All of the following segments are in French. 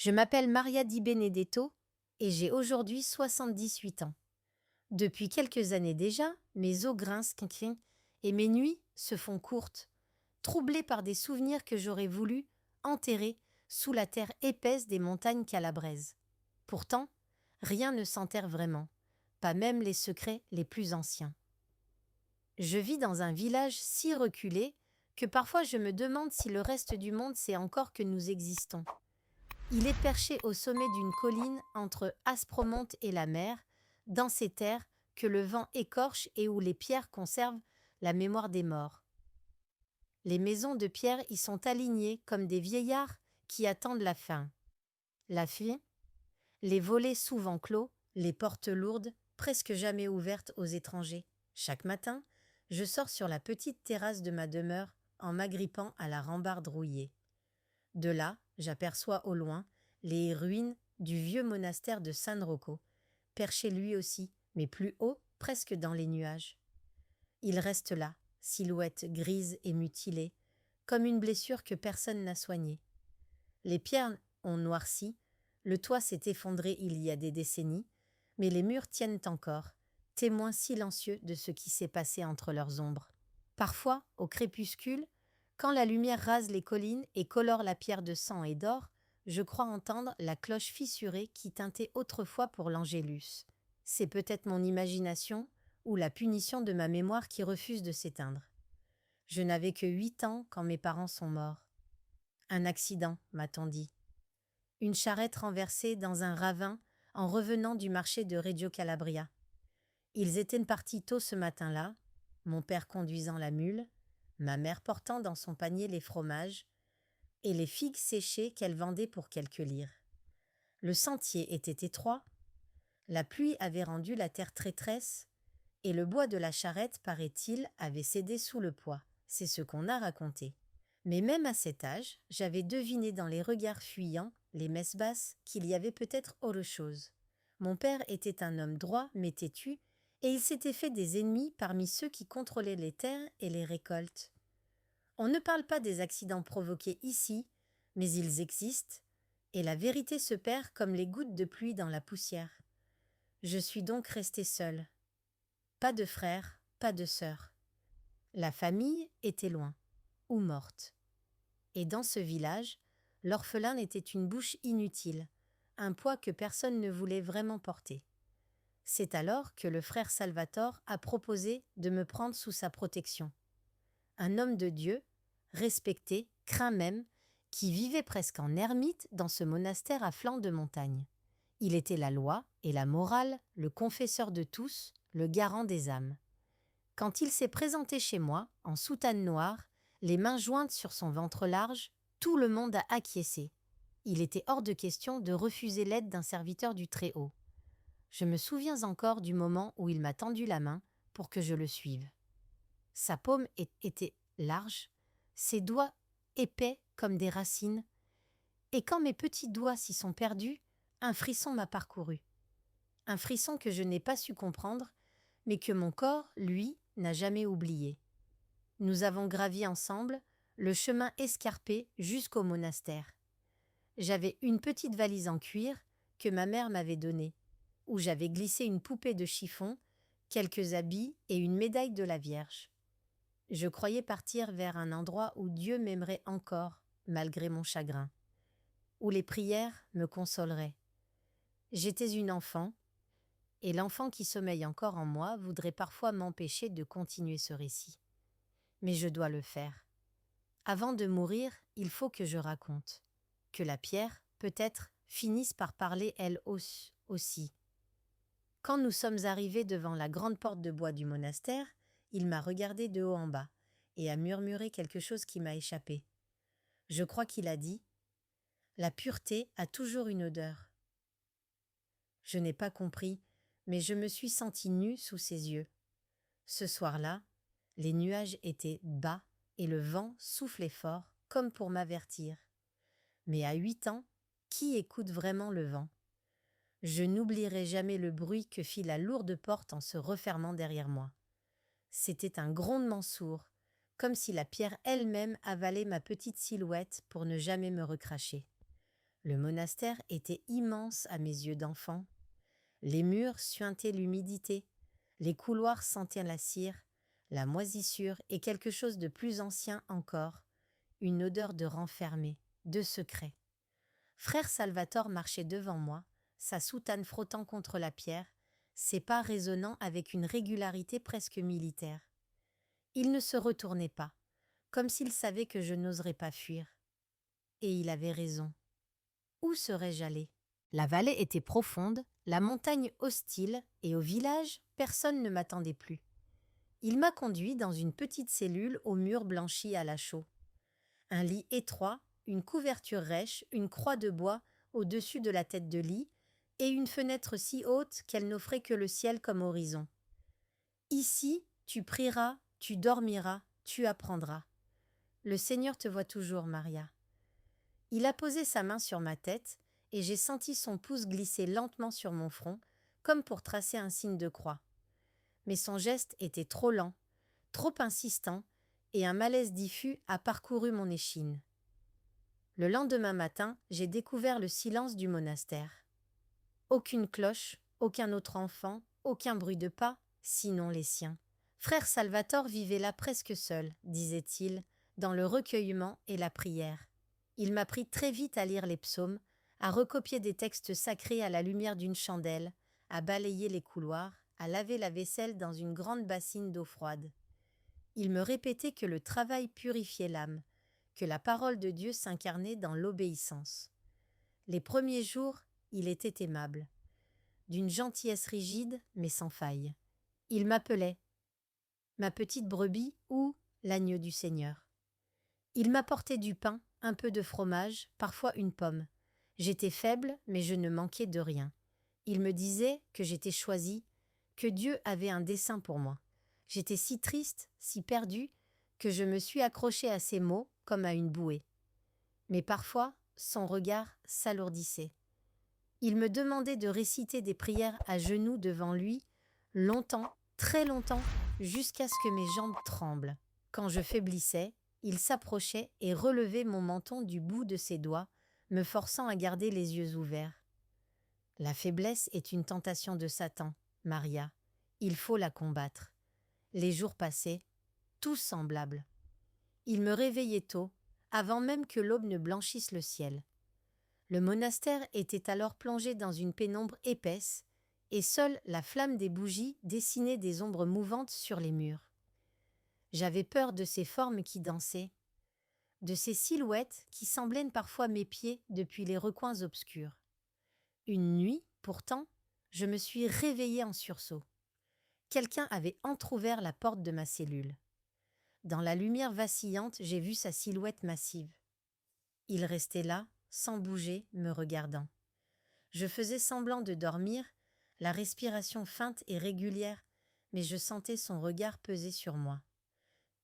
Je m'appelle Maria Di Benedetto et j'ai aujourd'hui 78 ans. Depuis quelques années déjà, mes os grincent et mes nuits se font courtes, troublées par des souvenirs que j'aurais voulu enterrer sous la terre épaisse des montagnes calabraises. Pourtant, rien ne s'enterre vraiment, pas même les secrets les plus anciens. Je vis dans un village si reculé que parfois je me demande si le reste du monde sait encore que nous existons. Il est perché au sommet d'une colline entre Aspromonte et la mer, dans ces terres que le vent écorche et où les pierres conservent la mémoire des morts. Les maisons de pierre y sont alignées comme des vieillards qui attendent la fin. La fin, les volets souvent clos, les portes lourdes, presque jamais ouvertes aux étrangers. Chaque matin, je sors sur la petite terrasse de ma demeure en m'agrippant à la rambarde rouillée. De là, j'aperçois au loin les ruines du vieux monastère de San Rocco, perché lui aussi, mais plus haut, presque dans les nuages. Il reste là, silhouette grise et mutilée, comme une blessure que personne n'a soignée. Les pierres ont noirci, le toit s'est effondré il y a des décennies, mais les murs tiennent encore, témoins silencieux de ce qui s'est passé entre leurs ombres. Parfois, au crépuscule, quand la lumière rase les collines et colore la pierre de sang et d'or, je crois entendre la cloche fissurée qui tintait autrefois pour l'Angélus. C'est peut-être mon imagination ou la punition de ma mémoire qui refuse de s'éteindre. Je n'avais que 8 ans quand mes parents sont morts. Un accident, m'a-t-on dit. Une charrette renversée dans un ravin en revenant du marché de Reggio Calabria. Ils étaient partis tôt ce matin-là, mon père conduisant la mule, ma mère portant dans son panier les fromages et les figues séchées qu'elle vendait pour quelques lires. Le sentier était étroit, la pluie avait rendu la terre traîtresse et le bois de la charrette, paraît-il, avait cédé sous le poids. C'est ce qu'on a raconté. Mais même à cet âge, j'avais deviné dans les regards fuyants, les messes basses, qu'il y avait peut-être autre chose. Mon père était un homme droit mais têtu, et il s'était fait des ennemis parmi ceux qui contrôlaient les terres et les récoltes. On ne parle pas des accidents provoqués ici, mais ils existent, et la vérité se perd comme les gouttes de pluie dans la poussière. Je suis donc restée seule. Pas de frère, pas de sœur. La famille était loin, ou morte. Et dans ce village, l'orphelin était une bouche inutile, un poids que personne ne voulait vraiment porter. C'est alors que le frère Salvatore a proposé de me prendre sous sa protection. Un homme de Dieu, respecté, craint même, qui vivait presque en ermite dans ce monastère à flanc de montagne. Il était la loi et la morale, le confesseur de tous, le garant des âmes. Quand il s'est présenté chez moi, en soutane noire, les mains jointes sur son ventre large, tout le monde a acquiescé. Il était hors de question de refuser l'aide d'un serviteur du Très-Haut. Je me souviens encore du moment où il m'a tendu la main pour que je le suive. Sa paume était large, ses doigts épais comme des racines, et quand mes petits doigts s'y sont perdus, un frisson m'a parcouru. Un frisson que je n'ai pas su comprendre, mais que mon corps, lui, n'a jamais oublié. Nous avons gravi ensemble le chemin escarpé jusqu'au monastère. J'avais une petite valise en cuir que ma mère m'avait donnée, où j'avais glissé une poupée de chiffon, quelques habits et une médaille de la Vierge. Je croyais partir vers un endroit où Dieu m'aimerait encore, malgré mon chagrin, où les prières me consoleraient. J'étais une enfant, et l'enfant qui sommeille encore en moi voudrait parfois m'empêcher de continuer ce récit. Mais je dois le faire. Avant de mourir, il faut que je raconte. Que la pierre, peut-être, finisse par parler elle aussi. Quand nous sommes arrivés devant la grande porte de bois du monastère, il m'a regardé de haut en bas et a murmuré quelque chose qui m'a échappé. Je crois qu'il a dit « La pureté a toujours une odeur ». Je n'ai pas compris, mais je me suis sentie nue sous ses yeux. Ce soir-là, les nuages étaient bas et le vent soufflait fort, comme pour m'avertir. Mais à 8 ans, qui écoute vraiment le vent ? Je n'oublierai jamais le bruit que fit la lourde porte en se refermant derrière moi. C'était un grondement sourd, comme si la pierre elle-même avalait ma petite silhouette pour ne jamais me recracher. Le monastère était immense à mes yeux d'enfant. Les murs suintaient l'humidité, les couloirs sentaient la cire, la moisissure et quelque chose de plus ancien encore, une odeur de renfermé, de secret. Frère Salvatore marchait devant moi, sa soutane frottant contre la pierre, ses pas résonnant avec une régularité presque militaire. Il ne se retournait pas, comme s'il savait que je n'oserais pas fuir. Et il avait raison. Où serais-je allé? La vallée était profonde, la montagne hostile, et au village, personne ne m'attendait plus. Il m'a conduit dans une petite cellule aux murs blanchis à la chaux. Un lit étroit, une couverture rêche, une croix de bois au-dessus de la tête de lit, et une fenêtre si haute qu'elle n'offrait que le ciel comme horizon. Ici, tu prieras, tu dormiras, tu apprendras. Le Seigneur te voit toujours, Maria. Il a posé sa main sur ma tête, et j'ai senti son pouce glisser lentement sur mon front, comme pour tracer un signe de croix. Mais son geste était trop lent, trop insistant, et un malaise diffus a parcouru mon échine. Le lendemain matin, j'ai découvert le silence du monastère. Aucune cloche, aucun autre enfant, aucun bruit de pas, sinon les siens. Frère Salvatore vivait là presque seul, disait-il, dans le recueillement et la prière. Il m'apprit très vite à lire les psaumes, à recopier des textes sacrés à la lumière d'une chandelle, à balayer les couloirs, à laver la vaisselle dans une grande bassine d'eau froide. Il me répétait que le travail purifiait l'âme, que la parole de Dieu s'incarnait dans l'obéissance. Les premiers jours, il était aimable, d'une gentillesse rigide mais sans faille. Il m'appelait « ma petite brebis » ou « l'agneau du Seigneur ». Il m'apportait du pain, un peu de fromage, parfois une pomme. J'étais faible, mais je ne manquais de rien. Il me disait que j'étais choisie, que Dieu avait un dessein pour moi. J'étais si triste, si perdue, que je me suis accrochée à ses mots comme à une bouée. Mais parfois, son regard s'alourdissait. Il me demandait de réciter des prières à genoux devant lui, longtemps, très longtemps, jusqu'à ce que mes jambes tremblent. Quand je faiblissais, il s'approchait et relevait mon menton du bout de ses doigts, me forçant à garder les yeux ouverts. La faiblesse est une tentation de Satan, Maria. Il faut la combattre. Les jours passaient, tous semblables. Il me réveillait tôt, avant même que l'aube ne blanchisse le ciel. Le monastère était alors plongé dans une pénombre épaisse, et seule la flamme des bougies dessinait des ombres mouvantes sur les murs. J'avais peur de ces formes qui dansaient, de ces silhouettes qui semblaient parfois mes pieds depuis les recoins obscurs. Une nuit, pourtant, je me suis réveillée en sursaut. Quelqu'un avait entr'ouvert la porte de ma cellule. Dans la lumière vacillante, j'ai vu sa silhouette massive. Il restait là, sans bouger, me regardant. Je faisais semblant de dormir, la respiration feinte et régulière, mais je sentais son regard peser sur moi.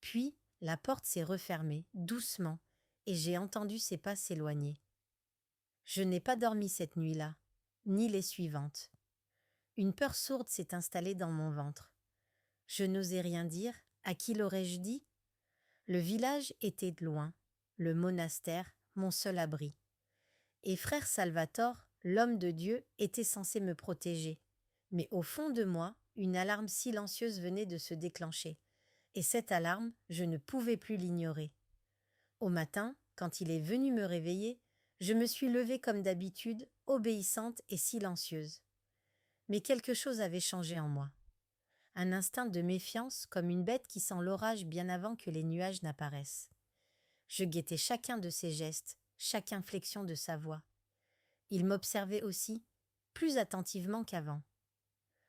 Puis, la porte s'est refermée, doucement, et j'ai entendu ses pas s'éloigner. Je n'ai pas dormi cette nuit-là, ni les suivantes. Une peur sourde s'est installée dans mon ventre. Je n'osais rien dire. À qui l'aurais-je dit? Le village était loin, le monastère, mon seul abri. Et frère Salvatore, l'homme de Dieu, était censé me protéger. Mais au fond de moi, une alarme silencieuse venait de se déclencher. Et cette alarme, je ne pouvais plus l'ignorer. Au matin, quand il est venu me réveiller, je me suis levée comme d'habitude, obéissante et silencieuse. Mais quelque chose avait changé en moi. Un instinct de méfiance comme une bête qui sent l'orage bien avant que les nuages n'apparaissent. Je guettais chacun de ses gestes, chaque inflexion de sa voix. Il m'observait aussi, plus attentivement qu'avant.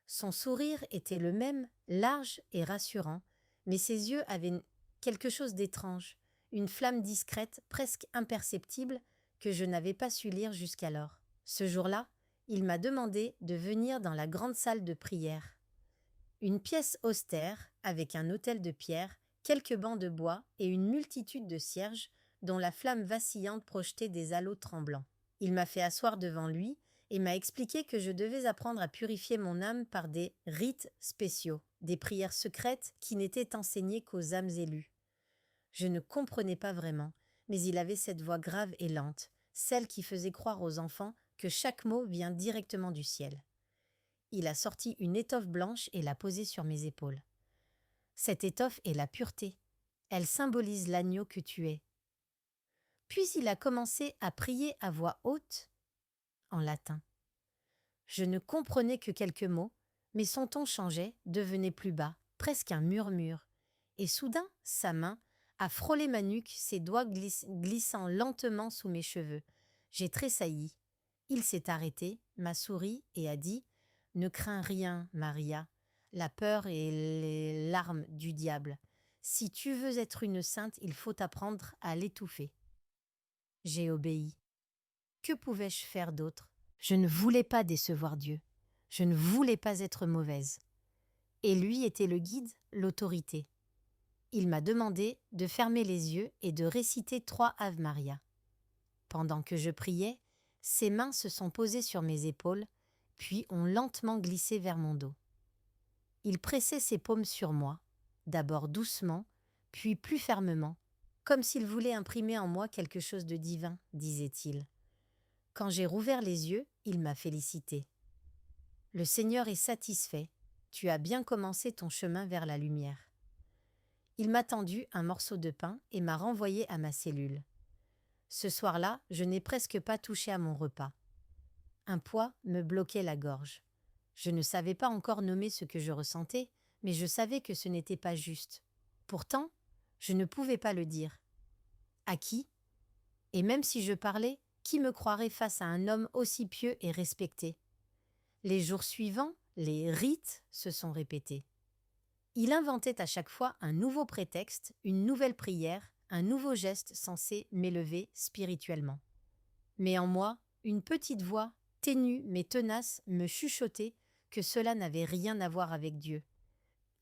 Son sourire était le même, large et rassurant, mais ses yeux avaient quelque chose d'étrange, une flamme discrète, presque imperceptible, que je n'avais pas su lire jusqu'alors. Ce jour-là, il m'a demandé de venir dans la grande salle de prière. Une pièce austère, avec un autel de pierre, quelques bancs de bois et une multitude de cierges dont la flamme vacillante projetait des halos tremblants. Il m'a fait asseoir devant lui et m'a expliqué que je devais apprendre à purifier mon âme par des rites spéciaux, des prières secrètes qui n'étaient enseignées qu'aux âmes élues. Je ne comprenais pas vraiment, mais il avait cette voix grave et lente, celle qui faisait croire aux enfants que chaque mot vient directement du ciel. Il a sorti une étoffe blanche et l'a posée sur mes épaules. Cette étoffe est la pureté. Elle symbolise l'agneau que tu es. Puis il a commencé à prier à voix haute en latin. Je ne comprenais que quelques mots, mais son ton changeait, devenait plus bas, presque un murmure. Et soudain, sa main a frôlé ma nuque, ses doigts glissant lentement sous mes cheveux. J'ai tressailli. Il s'est arrêté, m'a souri et a dit « Ne crains rien, Maria. La peur est les larmes du diable. Si tu veux être une sainte, il faut apprendre à l'étouffer. » J'ai obéi. Que pouvais-je faire d'autre? Je ne voulais pas décevoir Dieu. Je ne voulais pas être mauvaise. Et lui était le guide, l'autorité. Il m'a demandé de fermer les yeux et de réciter 3 Ave Maria. Pendant que je priais, ses mains se sont posées sur mes épaules, puis ont lentement glissé vers mon dos. Il pressait ses paumes sur moi, d'abord doucement, puis plus fermement, comme s'il voulait imprimer en moi quelque chose de divin, disait-il. Quand j'ai rouvert les yeux, il m'a félicité. « Le Seigneur est satisfait, tu as bien commencé ton chemin vers la lumière. » Il m'a tendu un morceau de pain et m'a renvoyé à ma cellule. Ce soir-là, je n'ai presque pas touché à mon repas. Un poids me bloquait la gorge. Je ne savais pas encore nommer ce que je ressentais, mais je savais que ce n'était pas juste. Pourtant, je ne pouvais pas le dire. À qui? Et même si je parlais, qui me croirait face à un homme aussi pieux et respecté? Les jours suivants, les rites se sont répétés. Il inventait à chaque fois un nouveau prétexte, une nouvelle prière, un nouveau geste censé m'élever spirituellement. Mais en moi, une petite voix, ténue mais tenace, me chuchotait que cela n'avait rien à voir avec Dieu,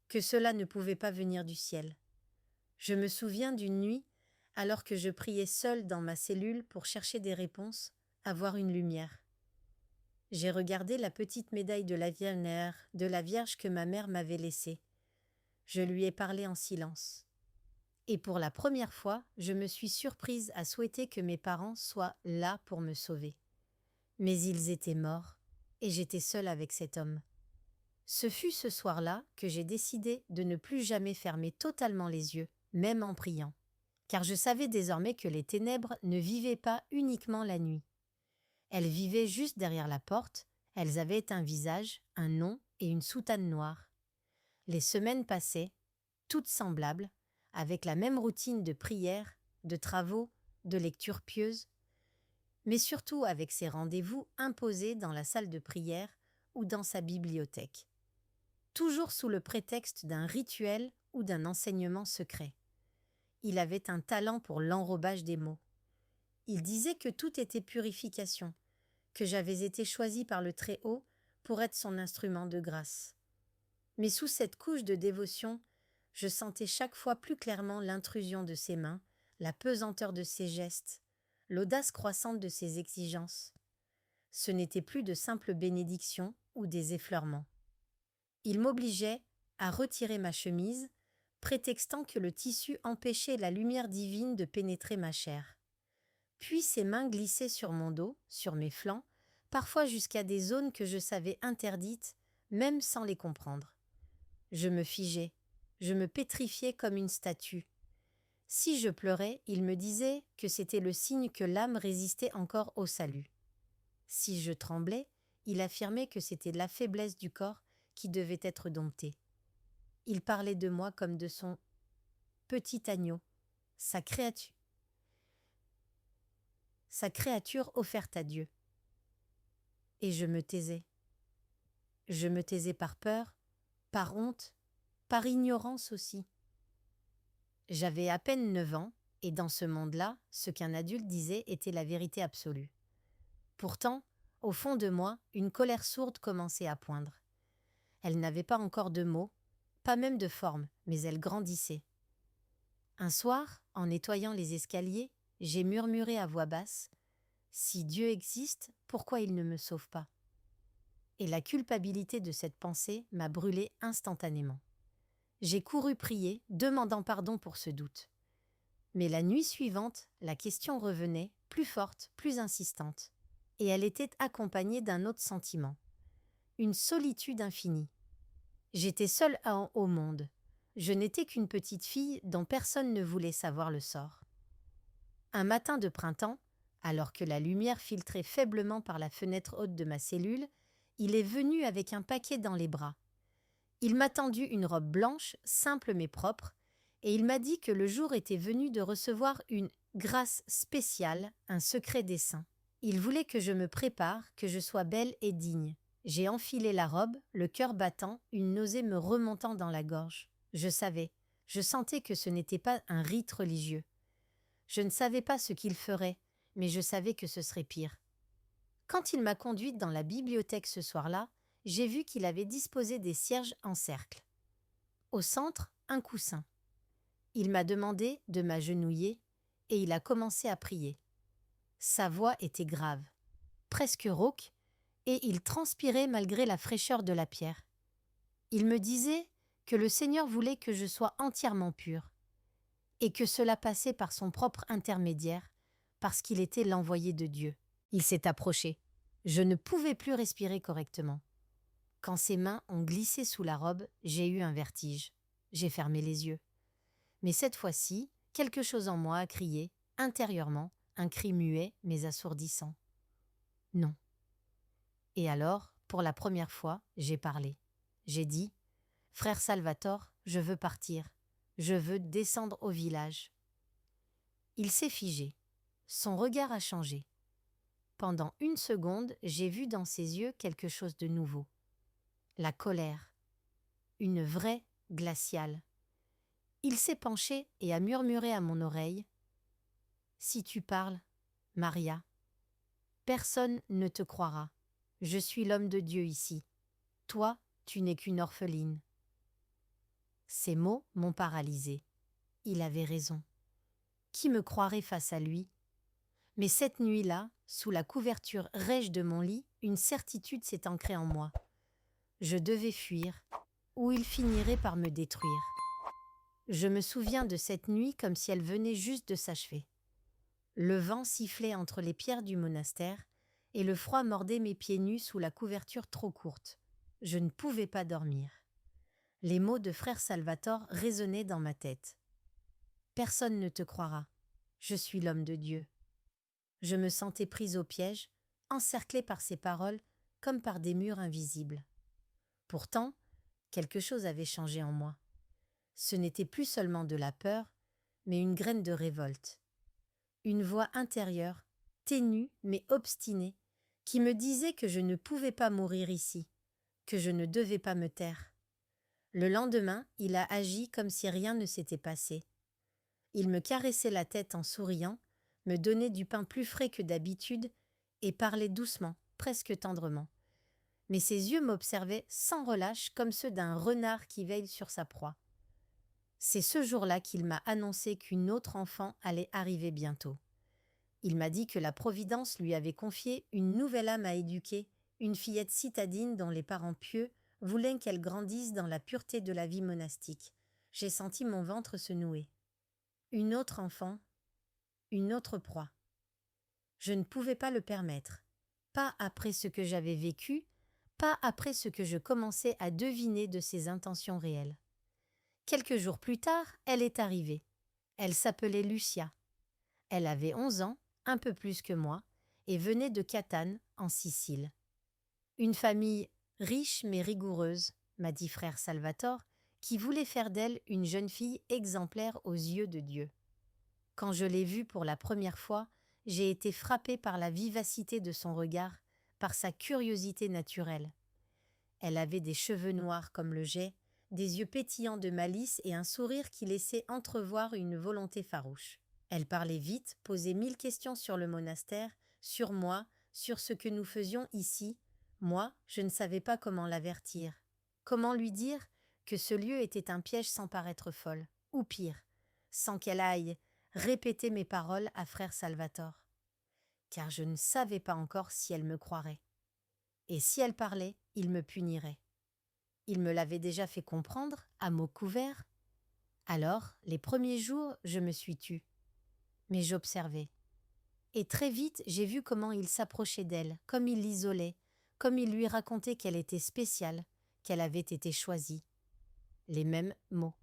que cela ne pouvait pas venir du ciel. Je me souviens d'une nuit, alors que je priais seule dans ma cellule pour chercher des réponses, avoir une lumière. J'ai regardé la petite médaille de la Vierge que ma mère m'avait laissée. Je lui ai parlé en silence. Et pour la première fois, je me suis surprise à souhaiter que mes parents soient là pour me sauver. Mais ils étaient morts, et j'étais seule avec cet homme. Ce fut ce soir-là que j'ai décidé de ne plus jamais fermer totalement les yeux, même en priant, car je savais désormais que les ténèbres ne vivaient pas uniquement la nuit. Elles vivaient juste derrière la porte, elles avaient un visage, un nom et une soutane noire. Les semaines passaient, toutes semblables, avec la même routine de prière, de travaux, de lecture pieuse, mais surtout avec ses rendez-vous imposés dans la salle de prière ou dans sa bibliothèque, toujours sous le prétexte d'un rituel ou d'un enseignement secret. Il avait un talent pour l'enrobage des mots. Il disait que tout était purification, que j'avais été choisie par le Très-Haut pour être son instrument de grâce. Mais sous cette couche de dévotion, je sentais chaque fois plus clairement l'intrusion de ses mains, la pesanteur de ses gestes, l'audace croissante de ses exigences. Ce n'était plus de simples bénédictions ou des effleurements. Il m'obligeait à retirer ma chemise, prétextant que le tissu empêchait la lumière divine de pénétrer ma chair. Puis ses mains glissaient sur mon dos, sur mes flancs, parfois jusqu'à des zones que je savais interdites, même sans les comprendre. Je me figeais, je me pétrifiais comme une statue. Si je pleurais, il me disait que c'était le signe que l'âme résistait encore au salut. Si je tremblais, il affirmait que c'était la faiblesse du corps qui devait être domptée. Il parlait de moi comme de son petit agneau, sa créature offerte à Dieu. Et je me taisais. Je me taisais par peur, par honte, par ignorance aussi. J'avais à peine 9 ans, et dans ce monde-là, ce qu'un adulte disait était la vérité absolue. Pourtant, au fond de moi, une colère sourde commençait à poindre. Elle n'avait pas encore de mots, pas même de forme, mais elle grandissait. Un soir, en nettoyant les escaliers, j'ai murmuré à voix basse « Si Dieu existe, pourquoi il ne me sauve pas ?» Et la culpabilité de cette pensée m'a brûlée instantanément. J'ai couru prier, demandant pardon pour ce doute. Mais la nuit suivante, la question revenait plus forte, plus insistante. Et elle était accompagnée d'un autre sentiment, une solitude infinie. J'étais seule au monde. Je n'étais qu'une petite fille dont personne ne voulait savoir le sort. Un matin de printemps, alors que la lumière filtrait faiblement par la fenêtre haute de ma cellule, il est venu avec un paquet dans les bras. Il m'a tendu une robe blanche, simple mais propre, et il m'a dit que le jour était venu de recevoir une grâce spéciale, un secret des saints. Il voulait que je me prépare, que je sois belle et digne. J'ai enfilé la robe, le cœur battant, une nausée me remontant dans la gorge. Je sentais que ce n'était pas un rite religieux. Je ne savais pas ce qu'il ferait, mais je savais que ce serait pire. Quand il m'a conduite dans la bibliothèque ce soir-là, j'ai vu qu'il avait disposé des cierges en cercle. Au centre, un coussin. Il m'a demandé de m'agenouiller et il a commencé à prier. Sa voix était grave, presque rauque, et il transpirait malgré la fraîcheur de la pierre. Il me disait que le Seigneur voulait que je sois entièrement pure, et que cela passait par son propre intermédiaire, parce qu'il était l'envoyé de Dieu. Il s'est approché. Je ne pouvais plus respirer correctement. Quand ses mains ont glissé sous la robe, j'ai eu un vertige. J'ai fermé les yeux. Mais cette fois-ci, quelque chose en moi a crié, intérieurement, un cri muet mais assourdissant. Non. Et alors, pour la première fois, j'ai parlé. J'ai dit « Frère Salvatore, je veux partir. Je veux descendre au village. » Il s'est figé. Son regard a changé. Pendant une seconde, j'ai vu dans ses yeux quelque chose de nouveau. La colère. Une vraie glaciale. Il s'est penché et a murmuré à mon oreille « Si tu parles, Maria, personne ne te croira. Je suis l'homme de Dieu ici. Toi, tu n'es qu'une orpheline. » Ces mots m'ont paralysée. Il avait raison. Qui me croirait face à lui? Mais cette nuit-là, sous la couverture rêche de mon lit, une certitude s'est ancrée en moi. Je devais fuir, ou il finirait par me détruire. Je me souviens de cette nuit comme si elle venait juste de s'achever. Le vent sifflait entre les pierres du monastère et le froid mordait mes pieds nus sous la couverture trop courte. Je ne pouvais pas dormir. Les mots de frère Salvatore résonnaient dans ma tête. Personne ne te croira. Je suis l'homme de Dieu. Je me sentais prise au piège, encerclée par ces paroles comme par des murs invisibles. Pourtant, quelque chose avait changé en moi. Ce n'était plus seulement de la peur, mais une graine de révolte. Une voix intérieure, ténue mais obstinée, qui me disait que je ne pouvais pas mourir ici, que je ne devais pas me taire. Le lendemain, il a agi comme si rien ne s'était passé. Il me caressait la tête en souriant, me donnait du pain plus frais que d'habitude et parlait doucement, presque tendrement. Mais ses yeux m'observaient sans relâche comme ceux d'un renard qui veille sur sa proie. C'est ce jour-là qu'il m'a annoncé qu'une autre enfant allait arriver bientôt. Il m'a dit que la Providence lui avait confié une nouvelle âme à éduquer, une fillette citadine dont les parents pieux voulaient qu'elle grandisse dans la pureté de la vie monastique. J'ai senti mon ventre se nouer. Une autre enfant, une autre proie. Je ne pouvais pas le permettre. Pas après ce que j'avais vécu, pas après ce que je commençais à deviner de ses intentions réelles. Quelques jours plus tard, elle est arrivée. Elle s'appelait Lucia. Elle avait 11 ans, un peu plus que moi, et venait de Catane, en Sicile. Une famille riche mais rigoureuse, m'a dit frère Salvatore, qui voulait faire d'elle une jeune fille exemplaire aux yeux de Dieu. Quand je l'ai vue pour la première fois, j'ai été frappée par la vivacité de son regard, par sa curiosité naturelle. Elle avait des cheveux noirs comme le jais, des yeux pétillants de malice et un sourire qui laissait entrevoir une volonté farouche. Elle parlait vite, posait 1000 questions sur le monastère, sur moi, sur ce que nous faisions ici. Moi, je ne savais pas comment l'avertir. Comment lui dire que ce lieu était un piège sans paraître folle, ou pire, sans qu'elle aille répéter mes paroles à frère Salvatore. Car je ne savais pas encore si elle me croirait. Et si elle parlait, il me punirait. Il me l'avait déjà fait comprendre, à mots couverts. Alors, les premiers jours, je me suis tue. Mais j'observais. Et très vite, j'ai vu comment il s'approchait d'elle, comme il l'isolait, comme il lui racontait qu'elle était spéciale, qu'elle avait été choisie. Les mêmes mots,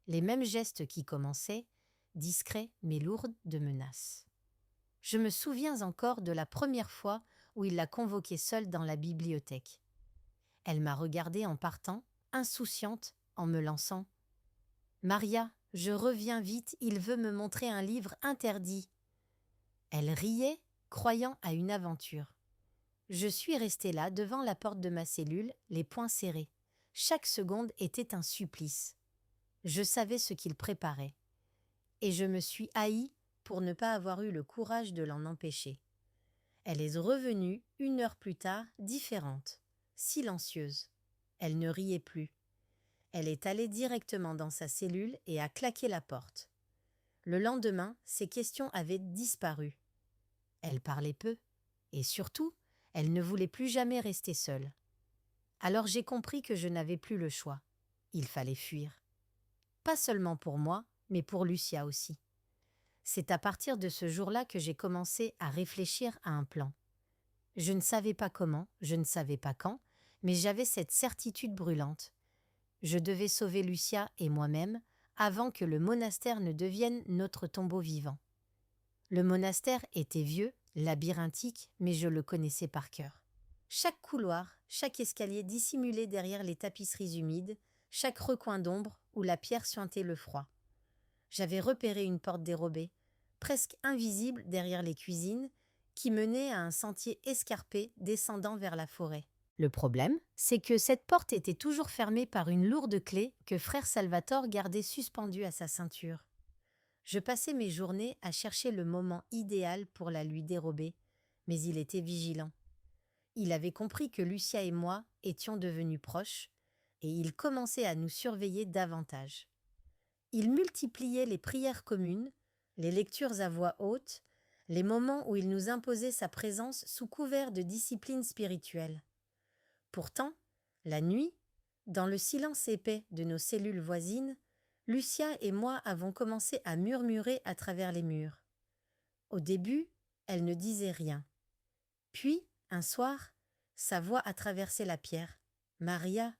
les mêmes gestes qui commençaient, discrets mais lourds de menaces. Je me souviens encore de la première fois où il l'a convoquée seule dans la bibliothèque. Elle m'a regardée en partant, insouciante, en me lançant « Maria, je reviens vite, il veut me montrer un livre interdit. » Elle riait, croyant à une aventure. Je suis restée là, devant la porte de ma cellule, les poings serrés. Chaque seconde était un supplice. Je savais ce qu'il préparait. Et je me suis haïe pour ne pas avoir eu le courage de l'en empêcher. Elle est revenue, 1 heure plus tard, différente, silencieuse. Elle ne riait plus. Elle est allée directement dans sa cellule et a claqué la porte. Le lendemain, ses questions avaient disparu. Elle parlait peu, et surtout, elle ne voulait plus jamais rester seule. Alors j'ai compris que je n'avais plus le choix. Il fallait fuir. Pas seulement pour moi, mais pour Lucia aussi. C'est à partir de ce jour-là que j'ai commencé à réfléchir à un plan. Je ne savais pas comment, je ne savais pas quand, mais j'avais cette certitude brûlante. Je devais sauver Lucia et moi-même avant que le monastère ne devienne notre tombeau vivant. Le monastère était vieux, labyrinthique, mais je le connaissais par cœur. Chaque couloir, chaque escalier dissimulé derrière les tapisseries humides, chaque recoin d'ombre où la pierre suintait le froid. J'avais repéré une porte dérobée, presque invisible derrière les cuisines, qui menait à un sentier escarpé descendant vers la forêt. Le problème, c'est que cette porte était toujours fermée par une lourde clé que frère Salvatore gardait suspendue à sa ceinture. Je passais mes journées à chercher le moment idéal pour la lui dérober, mais il était vigilant. Il avait compris que Lucia et moi étions devenus proches, et il commençait à nous surveiller davantage. Il multipliait les prières communes, les lectures à voix haute, les moments où il nous imposait sa présence sous couvert de discipline spirituelle. Pourtant, la nuit, dans le silence épais de nos cellules voisines, Lucia et moi avons commencé à murmurer à travers les murs. Au début, elle ne disait rien. Puis, un soir, sa voix a traversé la pierre. « Maria,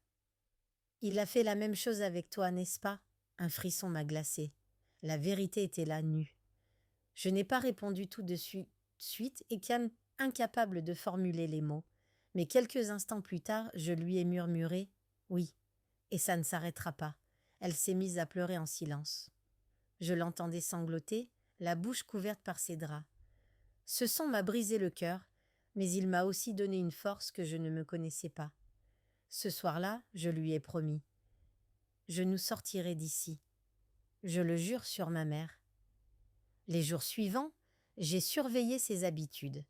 il a fait la même chose avec toi, n'est-ce pas ?» Un frisson m'a glacée. La vérité était là, nue. Je n'ai pas répondu tout de suite et incapable de formuler les mots. Mais quelques instants plus tard, je lui ai murmuré « Oui », et ça ne s'arrêtera pas. Elle s'est mise à pleurer en silence. Je l'entendais sangloter, la bouche couverte par ses draps. Ce son m'a brisé le cœur, mais il m'a aussi donné une force que je ne me connaissais pas. Ce soir-là, je lui ai promis. Je nous sortirai d'ici. Je le jure sur ma mère. Les jours suivants, j'ai surveillé ses habitudes.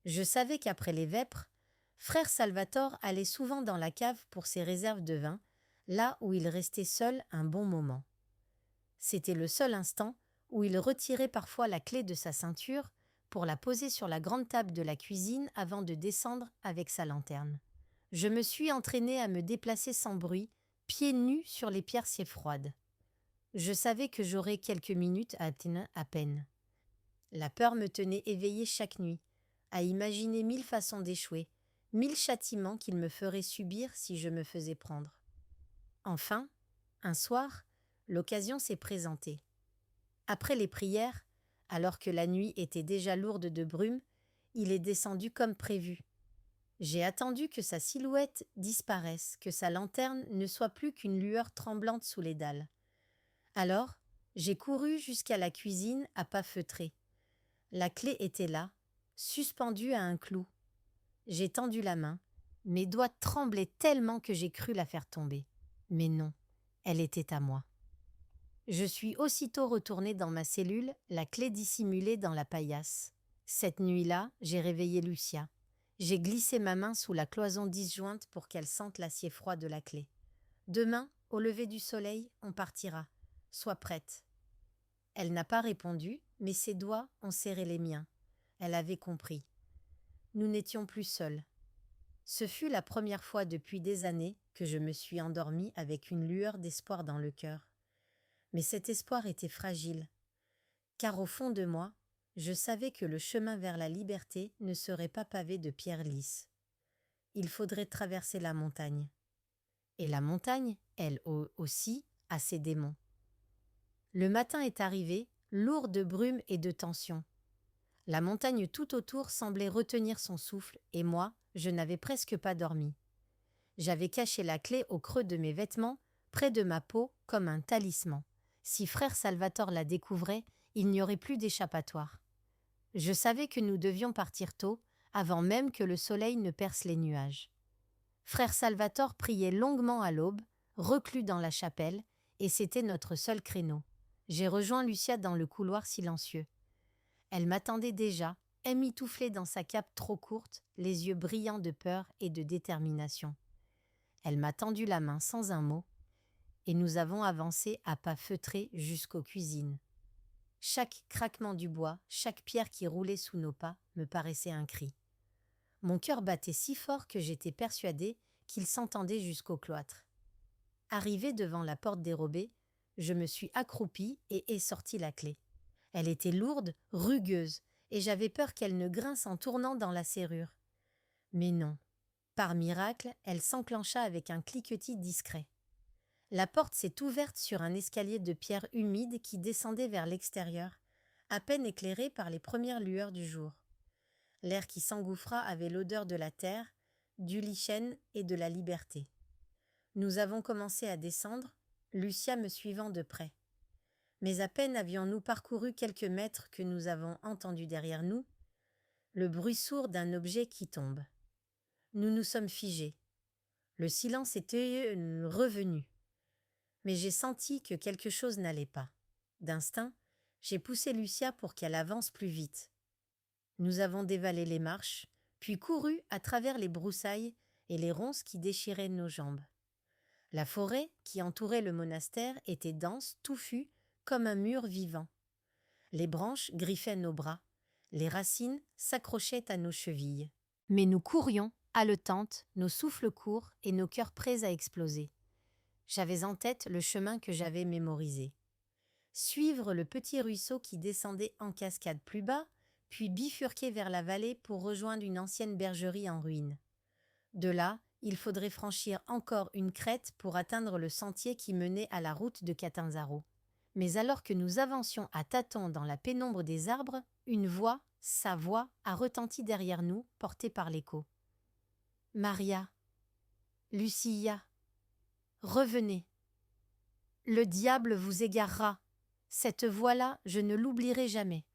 Je savais qu'après les vêpres, frère Salvatore allait souvent dans la cave pour ses réserves de vin, là où il restait seul un bon moment. C'était le seul instant où il retirait parfois la clé de sa ceinture pour la poser sur la grande table de la cuisine avant de descendre avec sa lanterne. Je me suis entraînée à me déplacer sans bruit, pieds nus sur les pierres froides. Je savais que j'aurais quelques minutes à peine. La peur me tenait éveillée chaque nuit, à imaginer 1000 façons d'échouer, 1000 châtiments qu'il me ferait subir si je me faisais prendre. Enfin, un soir, l'occasion s'est présentée. Après les prières, alors que la nuit était déjà lourde de brume, il est descendu comme prévu. J'ai attendu que sa silhouette disparaisse, que sa lanterne ne soit plus qu'une lueur tremblante sous les dalles. Alors, j'ai couru jusqu'à la cuisine à pas feutrés. La clé était là, suspendue à un clou. J'ai tendu la main. Mes doigts tremblaient tellement que j'ai cru la faire tomber. Mais non, elle était à moi. Je suis aussitôt retournée dans ma cellule, la clé dissimulée dans la paillasse. Cette nuit-là, j'ai réveillé Lucia. J'ai glissé ma main sous la cloison disjointe pour qu'elle sente l'acier froid de la clé. Demain, au lever du soleil, on partira. Sois prête. Elle n'a pas répondu, mais ses doigts ont serré les miens. Elle avait compris. Nous n'étions plus seuls. Ce fut la première fois depuis des années que je me suis endormie avec une lueur d'espoir dans le cœur. Mais cet espoir était fragile, car au fond de moi, Je savais que le chemin vers la liberté ne serait pas pavé de pierres lisses. Il faudrait traverser la montagne. Et la montagne, elle aussi, a ses démons. Le matin est arrivé, lourd de brume et de tension. La montagne tout autour semblait retenir son souffle, et moi, je n'avais presque pas dormi. J'avais caché la clé au creux de mes vêtements, près de ma peau, comme un talisman. Si frère Salvatore la découvrait, il n'y aurait plus d'échappatoire. Je savais que nous devions partir tôt, avant même que le soleil ne perce les nuages. Frère Salvatore priait longuement à l'aube, reclus dans la chapelle, et c'était notre seul créneau. J'ai rejoint Lucia dans le couloir silencieux. Elle m'attendait déjà, emmitouflée dans sa cape trop courte, les yeux brillants de peur et de détermination. Elle m'a tendu la main sans un mot, et nous avons avancé à pas feutrés jusqu'aux cuisines. Chaque craquement du bois, chaque pierre qui roulait sous nos pas me paraissait un cri. Mon cœur battait si fort que j'étais persuadée qu'il s'entendait jusqu'au cloître. Arrivée devant la porte dérobée, je me suis accroupie et ai sorti la clé. Elle était lourde, rugueuse, et j'avais peur qu'elle ne grince en tournant dans la serrure. Mais non. Par miracle, elle s'enclencha avec un cliquetis discret. La porte s'est ouverte sur un escalier de pierre humide qui descendait vers l'extérieur, à peine éclairé par les premières lueurs du jour. L'air qui s'engouffra avait l'odeur de la terre, du lichen et de la liberté. Nous avons commencé à descendre, Lucia me suivant de près. Mais à peine avions-nous parcouru quelques mètres que nous avons entendu derrière nous le bruit sourd d'un objet qui tombe. Nous nous sommes figés. Le silence était revenu. Mais j'ai senti que quelque chose n'allait pas. D'instinct, j'ai poussé Lucia pour qu'elle avance plus vite. Nous avons dévalé les marches, puis couru à travers les broussailles et les ronces qui déchiraient nos jambes. La forêt qui entourait le monastère était dense, touffue, comme un mur vivant. Les branches griffaient nos bras, les racines s'accrochaient à nos chevilles. Mais nous courions, haletantes, nos souffles courts et nos cœurs prêts à exploser. J'avais en tête le chemin que j'avais mémorisé. Suivre le petit ruisseau qui descendait en cascade plus bas, puis bifurquer vers la vallée pour rejoindre une ancienne bergerie en ruine. De là, il faudrait franchir encore une crête pour atteindre le sentier qui menait à la route de Catanzaro. Mais alors que nous avancions à tâtons dans la pénombre des arbres, une voix, sa voix, a retenti derrière nous, portée par l'écho. « Maria, Lucia, revenez. Le diable vous égarera. Cette voix-là, je ne l'oublierai jamais.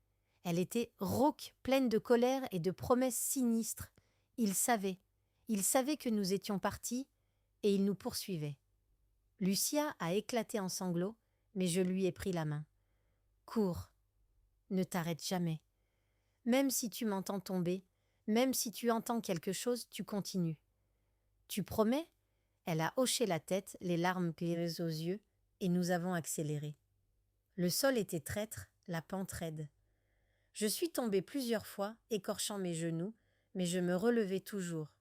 Elle était rauque, pleine de colère et de promesses sinistres. Il savait que nous étions partis, et il nous poursuivait. Lucia a éclaté en sanglots, mais je lui ai pris la main. Cours, ne t'arrête jamais. Même si tu m'entends tomber, même si tu entends quelque chose, tu continues. Tu promets ? Elle a hoché la tête, les larmes prises aux yeux, et nous avons accéléré. Le sol était traître, la pente raide. Je suis tombée plusieurs fois, écorchant mes genoux, mais je me relevais toujours.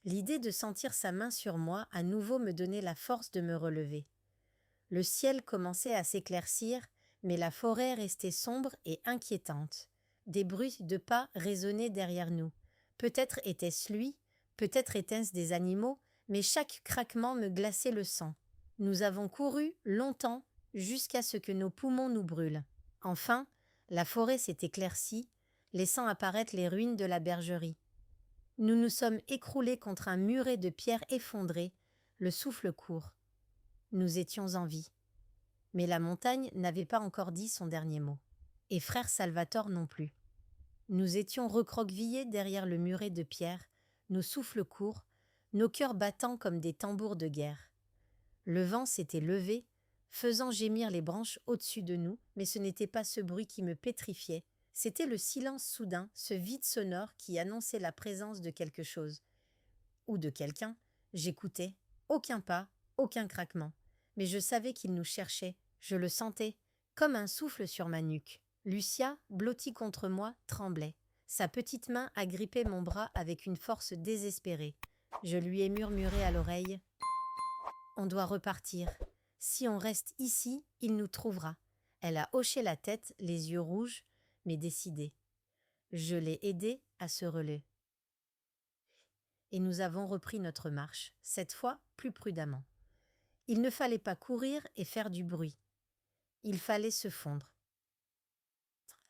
L'idée de sentir sa main sur moi à nouveau me donnait la force de me relever. Le ciel commençait à s'éclaircir, mais la forêt restait sombre et inquiétante. Des bruits de pas résonnaient derrière nous. Peut-être était-ce lui, peut-être étaient-ce des animaux, mais chaque craquement me glaçait le sang. Nous avons couru longtemps jusqu'à ce que nos poumons nous brûlent. Enfin, la forêt s'est éclaircie, laissant apparaître les ruines de la bergerie. Nous nous sommes écroulés contre un muret de pierres effondrées, le souffle court. Nous étions en vie. Mais la montagne n'avait pas encore dit son dernier mot. Et frère Salvatore non plus. Nous étions recroquevillés derrière le muret de pierre, nos souffles courts, nos cœurs battant comme des tambours de guerre. Le vent s'était levé, faisant gémir les branches au-dessus de nous, mais ce n'était pas ce bruit qui me pétrifiait, c'était le silence soudain, ce vide sonore qui annonçait la présence de quelque chose. Ou de quelqu'un. J'écoutais. Aucun pas, aucun craquement. Mais je savais qu'il nous cherchait, je le sentais, comme un souffle sur ma nuque. Lucia, blottie contre moi, tremblait. Sa petite main agrippait mon bras avec une force désespérée. Je lui ai murmuré à l'oreille « On doit repartir. Si on reste ici, il nous trouvera. » Elle a hoché la tête, les yeux rouges, mais décidé. Je l'ai aidé à se relever. Et nous avons repris notre marche, cette fois plus prudemment. Il ne fallait pas courir et faire du bruit. Il fallait se fondre.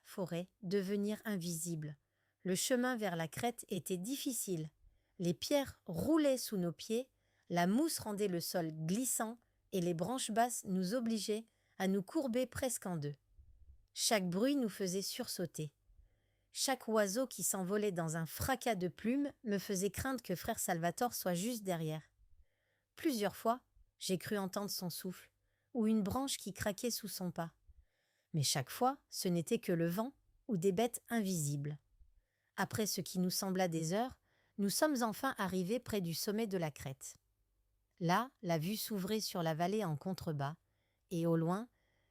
Forêt, devenir invisible. Le chemin vers la crête était difficile. Les pierres roulaient sous nos pieds, la mousse rendait le sol glissant et les branches basses nous obligeaient à nous courber presque en deux. Chaque bruit nous faisait sursauter. Chaque oiseau qui s'envolait dans un fracas de plumes me faisait craindre que frère Salvatore soit juste derrière. Plusieurs fois, j'ai cru entendre son souffle, ou une branche qui craquait sous son pas. Mais chaque fois, ce n'était que le vent ou des bêtes invisibles. Après ce qui nous sembla des heures, nous sommes enfin arrivés près du sommet de la crête. Là, la vue s'ouvrait sur la vallée en contrebas, et au loin,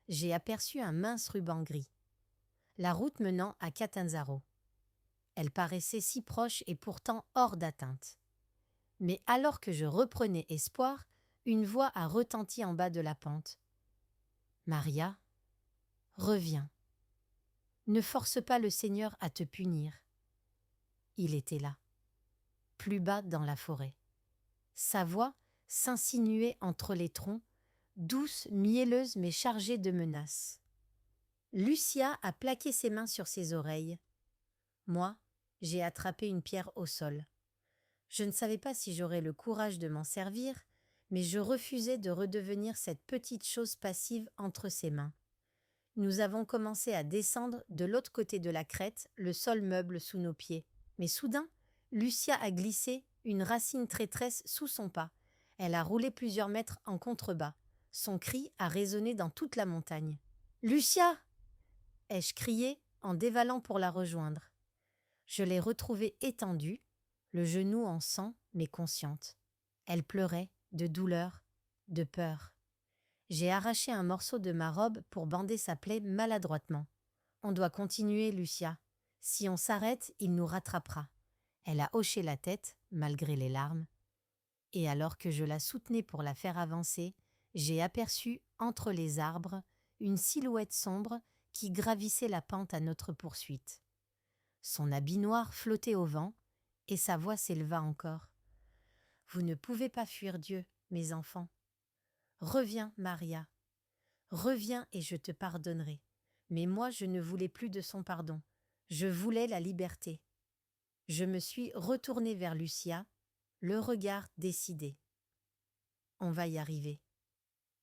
j'ai aperçu un mince ruban gris. La route menant à Catanzaro. Elle paraissait si proche et pourtant hors d'atteinte. Mais alors que je reprenais espoir, une voix a retenti en bas de la pente. « Maria, reviens. Ne force pas le Seigneur à te punir. » Il était là, plus bas dans la forêt. Sa voix s'insinuait entre les troncs, douce, mielleuse mais chargée de menaces. Lucia a plaqué ses mains sur ses oreilles. Moi, j'ai attrapé une pierre au sol. Je ne savais pas si j'aurais le courage de m'en servir, mais je refusais de redevenir cette petite chose passive entre ses mains. Nous avons commencé à descendre de l'autre côté de la crête, le sol meuble sous nos pieds. Mais soudain, Lucia a glissé, une racine traîtresse sous son pas. Elle a roulé plusieurs mètres en contrebas. Son cri a résonné dans toute la montagne. « Lucia !» ai-je crié en dévalant pour la rejoindre. Je l'ai retrouvée étendue, le genou en sang mais consciente. Elle pleurait, de douleur, de peur. J'ai arraché un morceau de ma robe pour bander sa plaie maladroitement. « On doit continuer, Lucia. Si on s'arrête, il nous rattrapera. » Elle a hoché la tête, malgré les larmes. Et alors que je la soutenais pour la faire avancer, j'ai aperçu, entre les arbres, une silhouette sombre qui gravissait la pente à notre poursuite. Son habit noir flottait au vent, et sa voix s'éleva encore. « Vous ne pouvez pas fuir Dieu, mes enfants. Reviens, Maria. Reviens et je te pardonnerai. » Mais moi, je ne voulais plus de son pardon. Je voulais la liberté. Je me suis retournée vers Lucia, le regard décidé. « On va y arriver.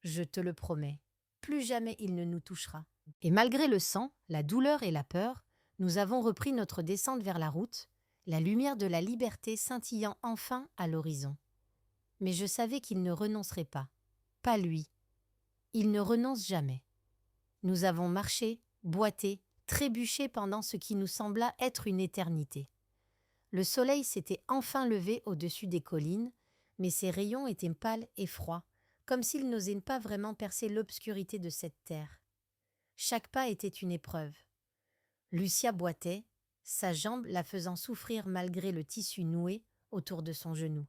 Je te le promets. Plus jamais il ne nous touchera. » Et malgré le sang, la douleur et la peur, nous avons repris notre descente vers la route, la lumière de la liberté scintillant enfin à l'horizon. Mais je savais qu'il ne renoncerait pas. Pas lui. Il ne renonce jamais. Nous avons marché, boité, trébuché pendant ce qui nous sembla être une éternité. Le soleil s'était enfin levé au-dessus des collines, mais ses rayons étaient pâles et froids, comme s'il n'osait pas vraiment percer l'obscurité de cette terre. Chaque pas était une épreuve. Lucia boitait, sa jambe la faisant souffrir malgré le tissu noué autour de son genou.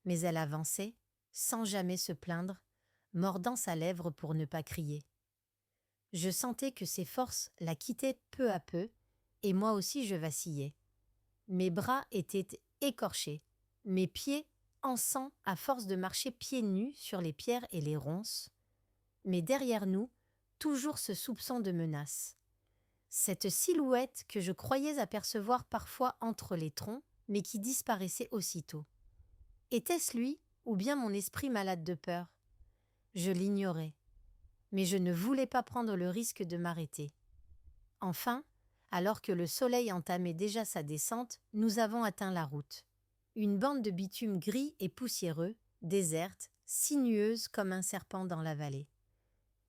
Mais elle avançait, sans jamais se plaindre, mordant sa lèvre pour ne pas crier. Je sentais que ses forces la quittaient peu à peu, et moi aussi je vacillais. Mes bras étaient écorchés, mes pieds en sang à force de marcher pieds nus sur les pierres et les ronces. Mais derrière nous, toujours ce soupçon de menace. Cette silhouette que je croyais apercevoir parfois entre les troncs, mais qui disparaissait aussitôt. Était-ce lui ou bien mon esprit malade de peur? Je l'ignorais, mais je ne voulais pas prendre le risque de m'arrêter. Enfin, alors que le soleil entamait déjà sa descente, nous avons atteint la route. Une bande de bitume gris et poussiéreux, déserte, sinueuse comme un serpent dans la vallée.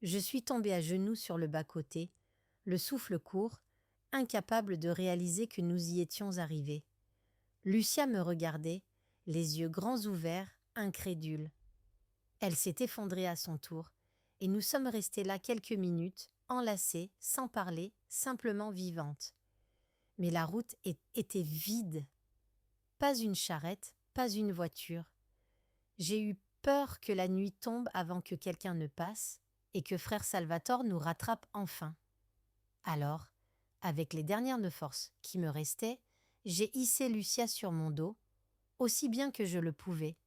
Je suis tombée à genoux sur le bas-côté, le souffle court, incapable de réaliser que nous y étions arrivés. Lucia me regardait, les yeux grands ouverts, incrédule. Elle s'est effondrée à son tour, et nous sommes restés là quelques minutes, enlacées, sans parler, simplement vivantes. Mais la route était vide. Pas une charrette, pas une voiture. J'ai eu peur que la nuit tombe avant que quelqu'un ne passe, et que frère Salvatore nous rattrape enfin. Alors, Avec les dernières de force qui me restaient, j'ai hissé Lucia sur mon dos, aussi bien que je le pouvais,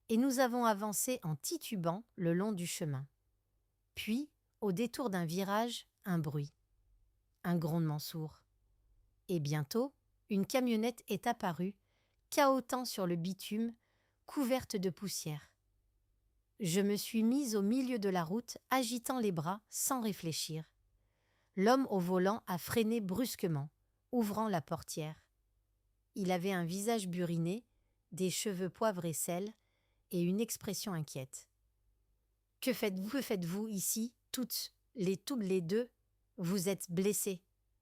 et nous avons avancé en titubant le long du chemin. Puis, au détour d'un virage, un bruit, un grondement sourd. Et bientôt, une camionnette est apparue, cahotant sur le bitume, couverte de poussière. Je me suis mise au milieu de la route, agitant les bras sans réfléchir. L'homme au volant a freiné brusquement, ouvrant la portière. Il avait un visage buriné, des cheveux poivre et sel, et une expression inquiète. « Que faites-vous ici, toutes les deux? Vous êtes blessées. »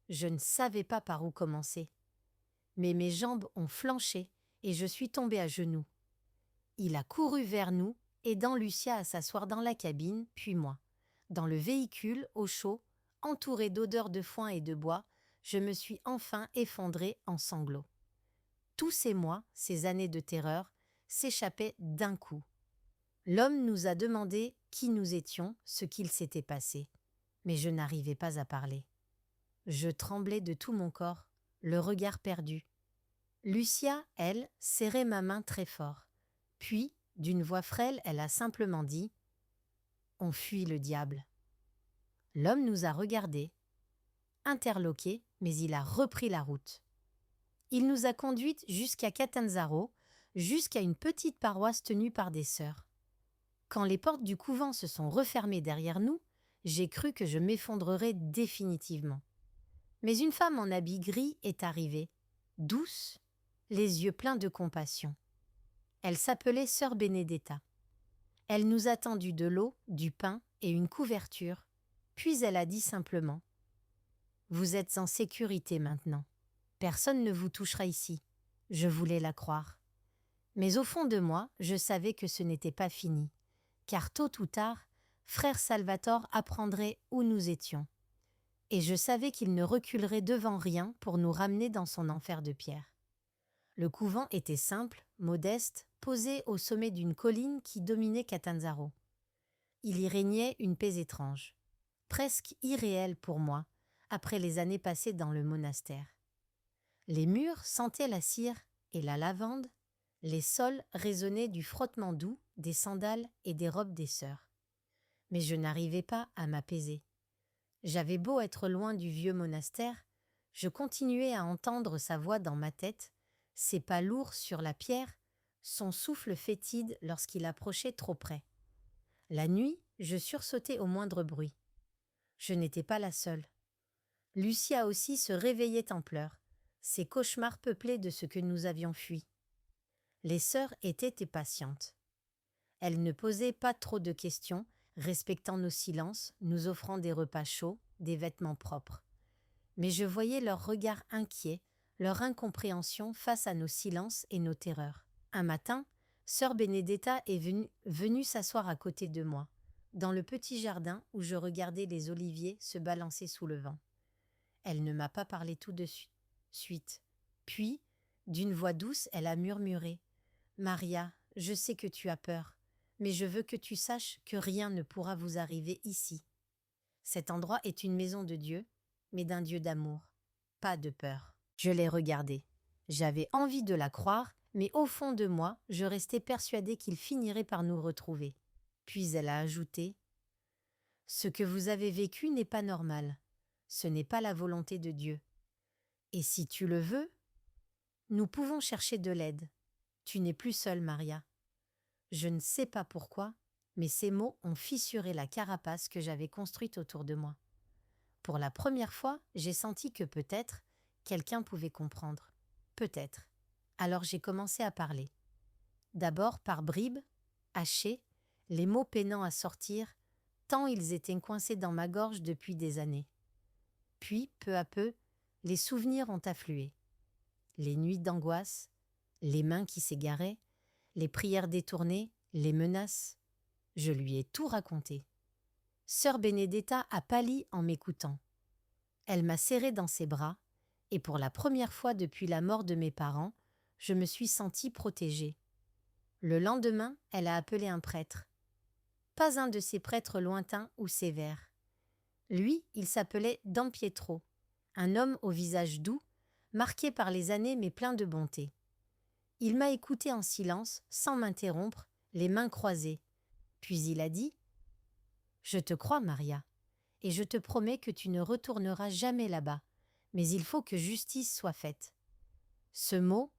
Je ne savais pas par où commencer. Mais mes jambes ont flanché et je suis tombée à genoux. Il a couru vers nous, aidant Lucia à s'asseoir dans la cabine, puis moi. Dans le véhicule, au chaud, entouré d'odeurs de foin et de bois, je me suis enfin effondrée en sanglots. Tous ces mois, ces années de terreur, s'échappaient d'un coup. L'homme nous a demandé qui nous étions, ce qu'il s'était passé. Mais je n'arrivais pas à parler. Je tremblais de tout mon corps, le regard perdu. Lucia, elle, serrait ma main très fort. Puis, d'une voix frêle, elle a simplement dit « On fuit le diable ». L'homme nous a regardés, interloqués, mais il a repris la route. Il nous a conduites jusqu'à Catanzaro, jusqu'à une petite paroisse tenue par des sœurs. Quand les portes du couvent se sont refermées derrière nous, j'ai cru que je m'effondrerais définitivement. Mais une femme en habit gris est arrivée, douce, les yeux pleins de compassion. Elle s'appelait sœur Benedetta. Elle nous a tendu de l'eau, du pain et une couverture, puis elle a dit simplement « Vous êtes en sécurité maintenant. Personne ne vous touchera ici. » Je voulais la croire. Mais au fond de moi, je savais que ce n'était pas fini, car tôt ou tard, frère Salvatore apprendrait où nous étions. Et je savais qu'il ne reculerait devant rien pour nous ramener dans son enfer de pierre. Le couvent était simple, modeste, posé au sommet d'une colline qui dominait Catanzaro. Il y régnait une paix étrange, presque irréelle pour moi, après les années passées dans le monastère. Les murs sentaient la cire et la lavande, les sols résonnaient du frottement doux des sandales et des robes des sœurs. Mais je n'arrivais pas à m'apaiser. J'avais beau être loin du vieux monastère, je continuais à entendre sa voix dans ma tête, ses pas lourds sur la pierre, son souffle fétide lorsqu'il approchait trop près. La nuit, je sursautais au moindre bruit. Je n'étais pas la seule. Lucia aussi se réveillait en pleurs, ses cauchemars peuplés de ce que nous avions fui. Les sœurs étaient impatientes. Elles ne posaient pas trop de questions, respectant nos silences, nous offrant des repas chauds, des vêtements propres. Mais je voyais leur regard inquiet, leur incompréhension face à nos silences et nos terreurs. Un matin, sœur Benedetta est venue s'asseoir à côté de moi, dans le petit jardin où je regardais les oliviers se balancer sous le vent. Elle ne m'a pas parlé tout de suite. Puis, d'une voix douce, elle a murmuré « Maria, je sais que tu as peur, mais je veux que tu saches que rien ne pourra vous arriver ici. Cet endroit est une maison de Dieu, mais d'un Dieu d'amour, pas de peur. » Je l'ai regardée. J'avais envie de la croire, mais au fond de moi, je restais persuadée qu'il finirait par nous retrouver. Puis elle a ajouté « Ce que vous avez vécu n'est pas normal. Ce n'est pas la volonté de Dieu. Et si tu le veux, nous pouvons chercher de l'aide. Tu n'es plus seule, Maria. » Je ne sais pas pourquoi, mais ces mots ont fissuré la carapace que j'avais construite autour de moi. Pour la première fois, j'ai senti que peut-être quelqu'un pouvait comprendre. Peut-être. Alors j'ai commencé à parler. D'abord par bribes, hachés, les mots peinant à sortir, tant ils étaient coincés dans ma gorge depuis des années. Puis, peu à peu, les souvenirs ont afflué. Les nuits d'angoisse, les mains qui s'égaraient, les prières détournées, les menaces. Je lui ai tout raconté. Sœur Benedetta a pâli en m'écoutant. Elle m'a serrée dans ses bras, et pour la première fois depuis la mort de mes parents, je me suis sentie protégée. Le lendemain, elle a appelé un prêtre. Pas un de ces prêtres lointains ou sévères. Lui, il s'appelait Don Pietro. un homme au visage doux, marqué par les années mais plein de bonté. Il m'a écouté en silence, sans m'interrompre, les mains croisées. Puis il a dit « Je te crois, Maria, et je te promets que tu ne retourneras jamais là-bas, mais il faut que justice soit faite. » Ce mot,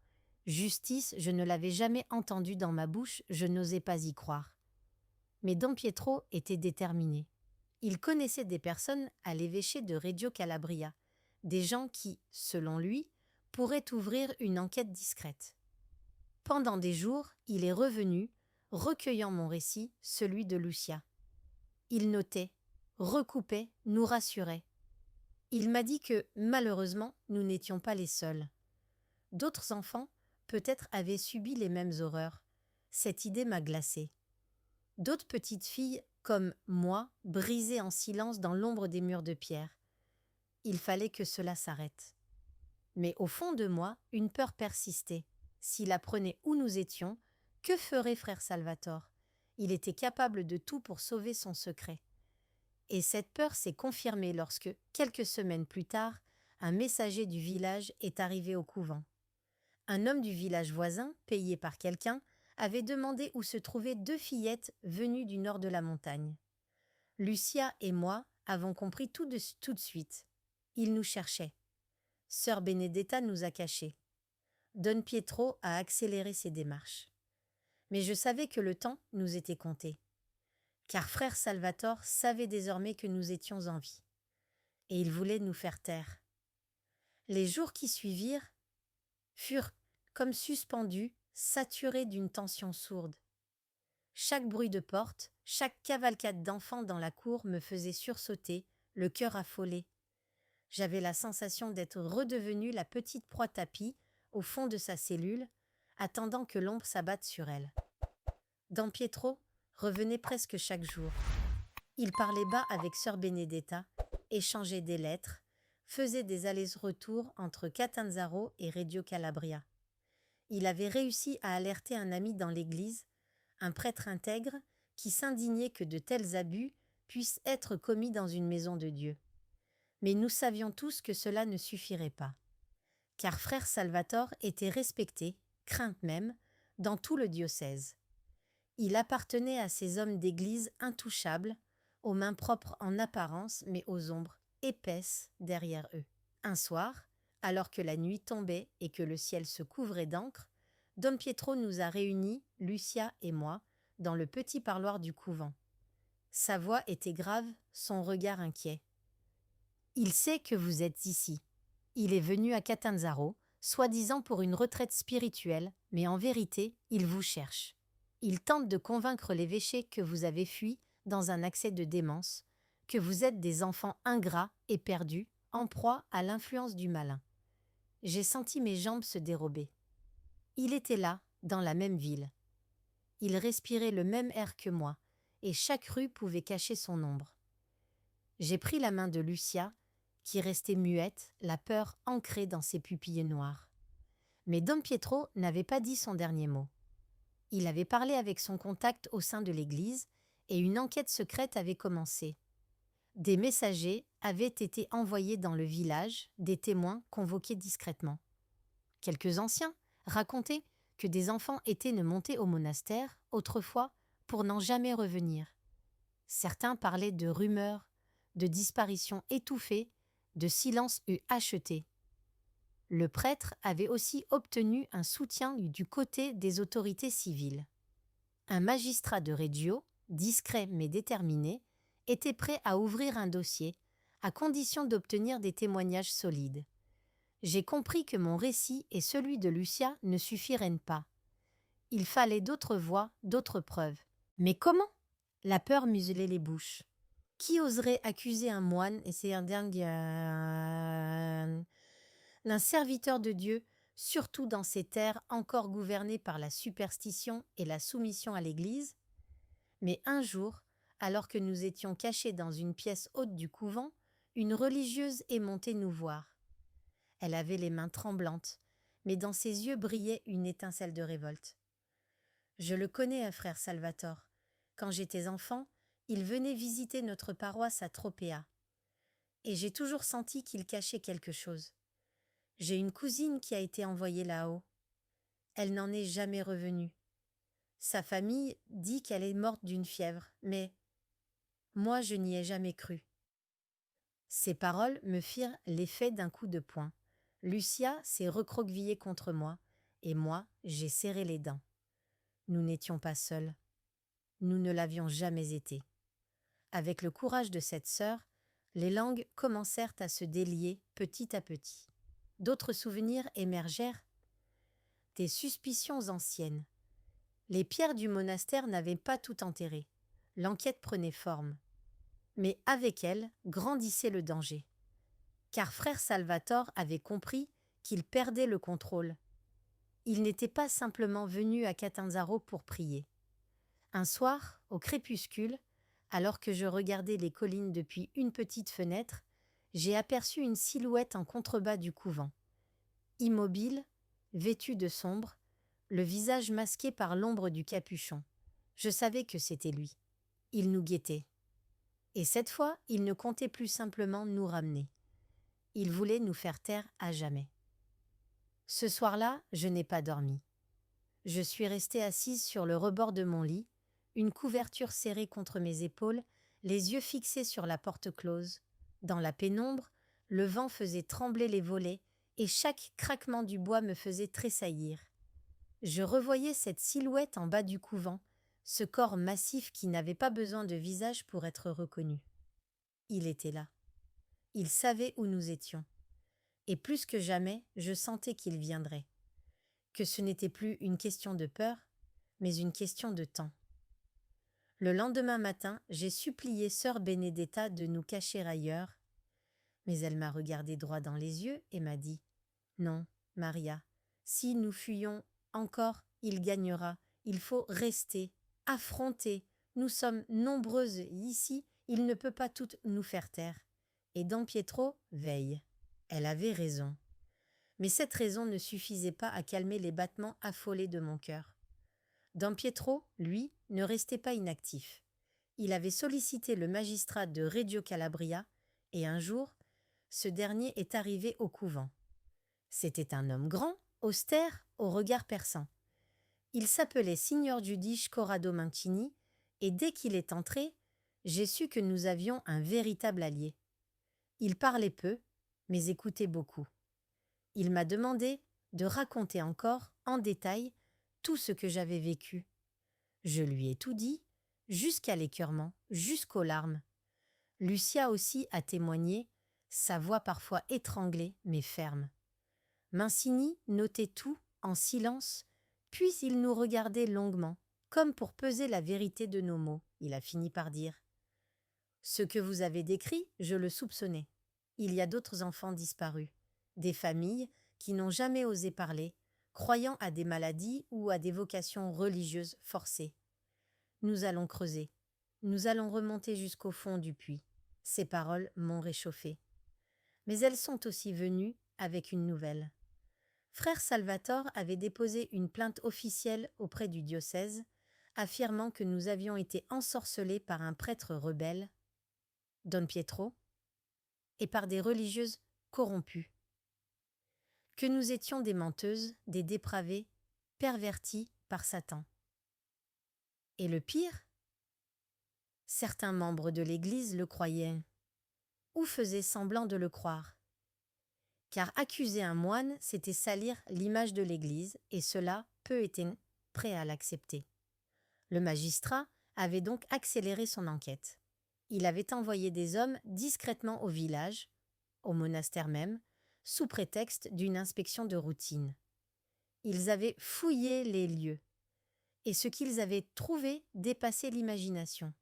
justice, je ne l'avais jamais entendu dans ma bouche, je n'osais pas y croire. Mais Don Pietro était déterminé. Il connaissait des personnes à l'évêché de Reggio Calabria, des gens qui, selon lui, pourraient ouvrir une enquête discrète. Pendant des jours, il est revenu, recueillant mon récit, celui de Lucia. Il notait, recoupait, nous rassurait. Il m'a dit que, malheureusement, nous n'étions pas les seuls. D'autres enfants, peut-être, avaient subi les mêmes horreurs. Cette idée m'a glacée. D'autres petites filles, comme moi, brisaient en silence dans l'ombre des murs de pierre. Il fallait que cela s'arrête. Mais au fond de moi, une peur persistait. S'il apprenait où nous étions, que ferait frère Salvatore? Il était capable de tout pour sauver son secret. Et cette peur s'est confirmée lorsque, quelques semaines plus tard, un messager du village est arrivé au couvent. Un homme du village voisin, payé par quelqu'un, avait demandé où se trouvaient 2 fillettes venues du nord de la montagne. Lucia et moi avons compris tout de suite. Il nous cherchait. Sœur Benedetta nous a cachés. Don Pietro a accéléré ses démarches. Mais je savais que le temps nous était compté. Car frère Salvatore savait désormais que nous étions en vie. Et il voulait nous faire taire. Les jours qui suivirent furent comme suspendus, saturés d'une tension sourde. Chaque bruit de porte, chaque cavalcade d'enfants dans la cour me faisait sursauter, le cœur affolé. J'avais la sensation d'être redevenue la petite proie tapie au fond de sa cellule, attendant que l'ombre s'abatte sur elle. Don Pietro revenait presque chaque jour. Il parlait bas avec sœur Benedetta, échangeait des lettres, faisait des allers-retours entre Catanzaro et Reggio Calabria. Il avait réussi à alerter un ami dans l'église, un prêtre intègre, qui s'indignait que de tels abus puissent être commis dans une maison de Dieu. Mais nous savions tous que cela ne suffirait pas. Car frère Salvatore était respecté, craint même, dans tout le diocèse. Il appartenait à ces hommes d'église intouchables, aux mains propres en apparence, mais aux ombres épaisses derrière eux. Un soir, alors que la nuit tombait et que le ciel se couvrait d'encre, Don Pietro nous a réunis, Lucia et moi, dans le petit parloir du couvent. Sa voix était grave, son regard inquiet. « Il sait que vous êtes ici. Il est venu à Catanzaro, soi-disant pour une retraite spirituelle, mais en vérité, il vous cherche. Il tente de convaincre l'évêché que vous avez fui dans un accès de démence, que vous êtes des enfants ingrats et perdus, en proie à l'influence du malin. » J'ai senti mes jambes se dérober. Il était là, dans la même ville. Il respirait le même air que moi, et chaque rue pouvait cacher son ombre. J'ai pris la main de Lucia, qui restait muette, la peur ancrée dans ses pupilles noires. Mais Don Pietro n'avait pas dit son dernier mot. Il avait parlé avec son contact au sein de l'église, et une enquête secrète avait commencé. Des messagers avaient été envoyés dans le village, des témoins convoqués discrètement. Quelques anciens racontaient que des enfants étaient montés au monastère, autrefois, pour n'en jamais revenir. Certains parlaient de rumeurs, de disparitions étouffées, de silences achetés. Le prêtre avait aussi obtenu un soutien du côté des autorités civiles. Un magistrat de Reggio, discret mais déterminé, était prêt à ouvrir un dossier, à condition d'obtenir des témoignages solides. J'ai compris que mon récit et celui de Lucia ne suffiraient pas. Il fallait d'autres voix, d'autres preuves. Mais comment? La peur muselait les bouches. Qui oserait accuser un moine et c'est un serviteur de Dieu, surtout dans ces terres encore gouvernées par la superstition et la soumission à l'Église? Mais un jour, alors que nous étions cachés dans une pièce haute du couvent, une religieuse est montée nous voir. Elle avait les mains tremblantes, mais dans ses yeux brillait une étincelle de révolte. « Je le connais, frère Salvatore. Quand j'étais enfant, il venait visiter notre paroisse à Tropea. et j'ai toujours senti qu'il cachait quelque chose. J'ai une cousine qui a été envoyée là-haut. Elle n'en est jamais revenue. Sa famille dit qu'elle est morte d'une fièvre, mais moi je n'y ai jamais cru. » Ces paroles me firent l'effet d'un coup de poing. Lucia s'est recroquevillée contre moi, et moi j'ai serré les dents. Nous n'étions pas seuls. Nous ne l'avions jamais été. Avec le courage de cette sœur, les langues commencèrent à se délier petit à petit. D'autres souvenirs émergèrent, des suspicions anciennes. Les pierres du monastère n'avaient pas tout enterré. L'enquête prenait forme. Mais avec elle grandissait le danger. Car frère Salvatore avait compris qu'il perdait le contrôle. Il n'était pas simplement venu à Catanzaro pour prier. Un soir, au crépuscule, alors que je regardais les collines depuis une petite fenêtre, j'ai aperçu une silhouette en contrebas du couvent. Immobile, vêtu de sombre, le visage masqué par l'ombre du capuchon. Je savais que c'était lui. Il nous guettait. Et cette fois, il ne comptait plus simplement nous ramener. Il voulait nous faire taire à jamais. Ce soir-là, je n'ai pas dormi. Je suis restée assise sur le rebord de mon lit, une couverture serrée contre mes épaules, les yeux fixés sur la porte close. Dans la pénombre, le vent faisait trembler les volets et chaque craquement du bois me faisait tressaillir. Je revoyais cette silhouette en bas du couvent, ce corps massif qui n'avait pas besoin de visage pour être reconnu. Il était là. Il savait où nous étions. Et plus que jamais, je sentais qu'il viendrait. Que ce n'était plus une question de peur, mais une question de temps. Le lendemain matin, j'ai supplié sœur Benedetta de nous cacher ailleurs, mais elle m'a regardé droit dans les yeux et m'a dit « Non, Maria, si nous fuyons encore, il gagnera. Il faut rester, affronter. Nous sommes nombreuses ici, il ne peut pas toutes nous faire taire. Et Don Pietro veille. » Elle avait raison. Mais cette raison ne suffisait pas à calmer les battements affolés de mon cœur. Don Pietro, lui, ne restait pas inactif. Il avait sollicité le magistrat de Reggio Calabria et un jour, ce dernier est arrivé au couvent. C'était un homme grand, austère, au regard perçant. Il s'appelait Signor Giudice Corrado Mancini et dès qu'il est entré, j'ai su que nous avions un véritable allié. Il parlait peu, mais écoutait beaucoup. Il m'a demandé de raconter encore, en détail, tout ce que j'avais vécu. Je lui ai tout dit, jusqu'à l'écœurement, jusqu'aux larmes. Lucia aussi a témoigné, sa voix parfois étranglée mais ferme. Mancini notait tout en silence, puis il nous regardait longuement, comme pour peser la vérité de nos mots. Il a fini par dire « Ce que vous avez décrit, je le soupçonnais. Il y a d'autres enfants disparus, des familles qui n'ont jamais osé parler, croyant à des maladies ou à des vocations religieuses forcées. Nous allons creuser. Nous allons remonter jusqu'au fond du puits. » Ces paroles m'ont réchauffé. Mais elles sont aussi venues avec une nouvelle. Frère Salvatore avait déposé une plainte officielle auprès du diocèse, affirmant que nous avions été ensorcelés par un prêtre rebelle, Don Pietro, et par des religieuses corrompues. Que nous étions des menteuses, des dépravées, pervertis par Satan. Et le pire, certains membres de l'Église le croyaient, ou faisaient semblant de le croire. Car accuser un moine, c'était salir l'image de l'Église, et cela, peu étaient prêts à l'accepter. Le magistrat avait donc accéléré son enquête. Il avait envoyé des hommes discrètement au village, au monastère même, sous prétexte d'une inspection de routine. Ils avaient fouillé les lieux, et ce qu'ils avaient trouvé dépassait l'imagination.